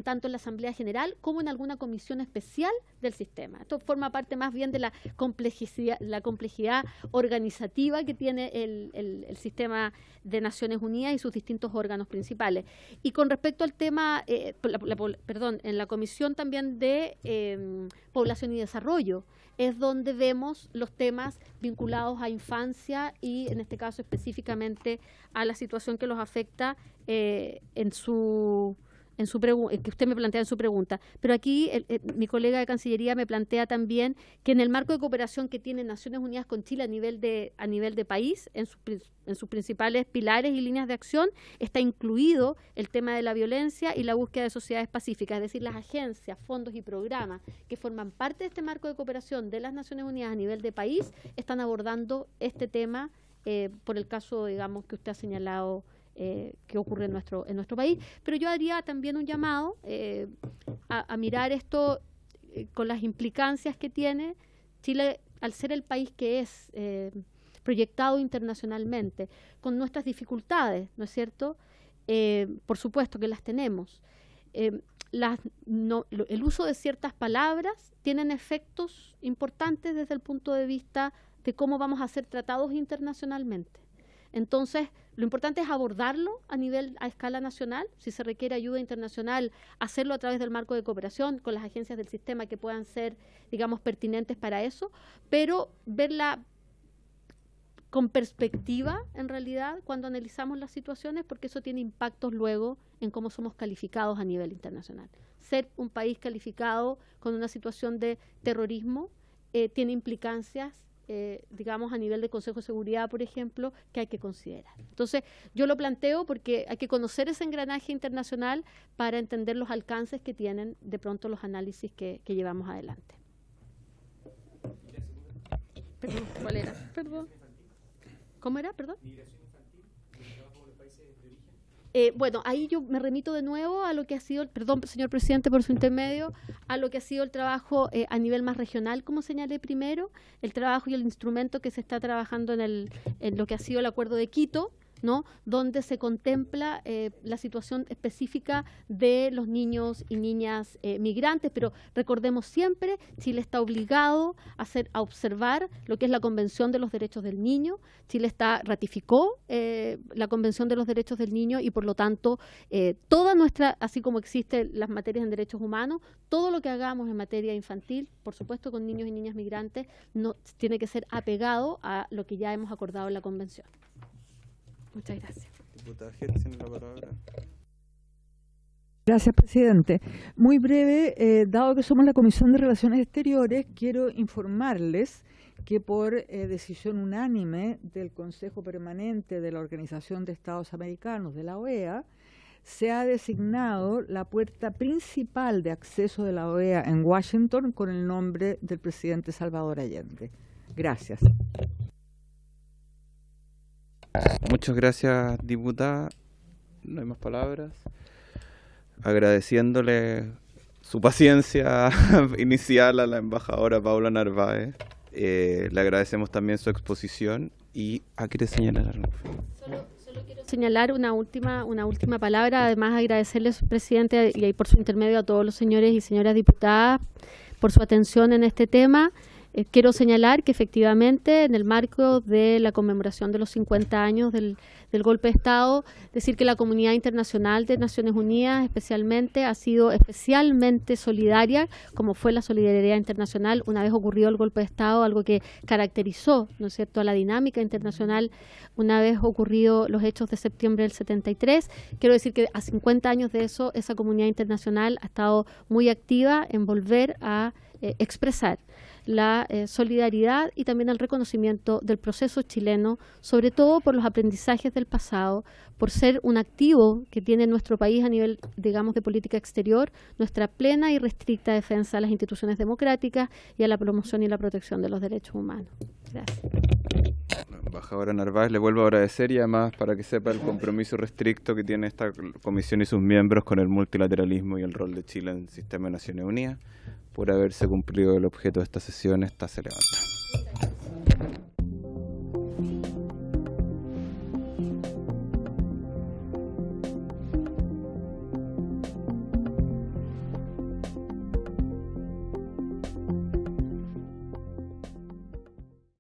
tanto en la Asamblea General como en alguna comisión especial del sistema. Esto forma parte más bien de la complejidad organizativa que tiene el sistema de Naciones Unidas y sus distintos órganos principales. Y con respecto al tema, en la comisión también de Población y Desarrollo, es donde vemos los temas vinculados a infancia y, en este caso, específicamente a la situación que los afecta que usted me plantea en su pregunta. Pero aquí mi colega de Cancillería me plantea también que en el marco de cooperación que tiene Naciones Unidas con Chile a nivel de país, en sus principales pilares y líneas de acción, está incluido el tema de la violencia y la búsqueda de sociedades pacíficas, es decir, las agencias, fondos y programas que forman parte de este marco de cooperación de las Naciones Unidas a nivel de país están abordando este tema por el caso, digamos, que usted ha señalado que ocurre en nuestro país. Pero yo haría también un llamado a mirar esto con las implicancias que tiene Chile, al ser el país que es proyectado internacionalmente, con nuestras dificultades, ¿no es cierto? Por supuesto que las tenemos. El uso de ciertas palabras tienen efectos importantes desde el punto de vista de cómo vamos a ser tratados internacionalmente. Entonces, lo importante es abordarlo a escala nacional, si se requiere ayuda internacional, hacerlo a través del marco de cooperación con las agencias del sistema que puedan ser, digamos, pertinentes para eso, pero verla con perspectiva, en realidad, cuando analizamos las situaciones, porque eso tiene impactos luego en cómo somos calificados a nivel internacional. Ser un país calificado con una situación de terrorismo tiene implicancias digamos, a nivel de Consejo de Seguridad, por ejemplo, que hay que considerar. Entonces, yo lo planteo porque hay que conocer ese engranaje internacional para entender los alcances que tienen de pronto los análisis que llevamos adelante. Perdón, ¿cuál era? Perdón. ¿Cómo era? Perdón. Bueno, ahí yo me remito de nuevo a lo que ha sido, perdón, señor presidente, por su intermedio, a lo que ha sido el trabajo a nivel más regional, como señalé primero, el trabajo y el instrumento que se está trabajando en lo que ha sido el Acuerdo de Quito, ¿no?, donde se contempla la situación específica de los niños y niñas migrantes, pero recordemos siempre, Chile está obligado a observar lo que es la Convención de los Derechos del Niño. Chile ratificó la Convención de los Derechos del Niño y, por lo tanto, toda nuestra, así como existen las materias en derechos humanos, todo lo que hagamos en materia infantil, por supuesto con niños y niñas migrantes, no tiene que ser apegado a lo que ya hemos acordado en la Convención. Muchas gracias. Diputada Gil, tiene la palabra. Gracias, presidente. Muy breve, dado que somos la Comisión de Relaciones Exteriores, quiero informarles que por decisión unánime del Consejo Permanente de la Organización de Estados Americanos, de la OEA, se ha designado la puerta principal de acceso de la OEA en Washington con el nombre del presidente Salvador Allende. Gracias. Muchas gracias, diputada. No hay más palabras. Agradeciéndole su paciencia inicial a la embajadora Paula Narváez. Le agradecemos también su exposición y ¿quiere señalar algo? Solo quiero señalar una última palabra, además agradecerle, presidente, y por su intermedio a todos los señores y señoras diputadas por su atención en este tema. Quiero señalar que efectivamente en el marco de la conmemoración de los 50 años del golpe de Estado, decir que la comunidad internacional de Naciones Unidas especialmente ha sido especialmente solidaria, como fue la solidaridad internacional una vez ocurrido el golpe de Estado, algo que caracterizó, ¿no es cierto?, a la dinámica internacional una vez ocurrido los hechos de septiembre del 73. Quiero decir que a 50 años de eso, esa comunidad internacional ha estado muy activa en volver a expresar la solidaridad y también el reconocimiento del proceso chileno, sobre todo por los aprendizajes del pasado, por ser un activo que tiene nuestro país a nivel, digamos, de política exterior, nuestra plena y restricta defensa a las instituciones democráticas y a la promoción y la protección de los derechos humanos. Gracias. Embajadora Narváez, le vuelvo a agradecer y además para que sepa el compromiso restricto que tiene esta comisión y sus miembros con el multilateralismo y el rol de Chile en el sistema de Naciones Unidas. Por haberse cumplido el objeto de esta sesión, esta se levanta.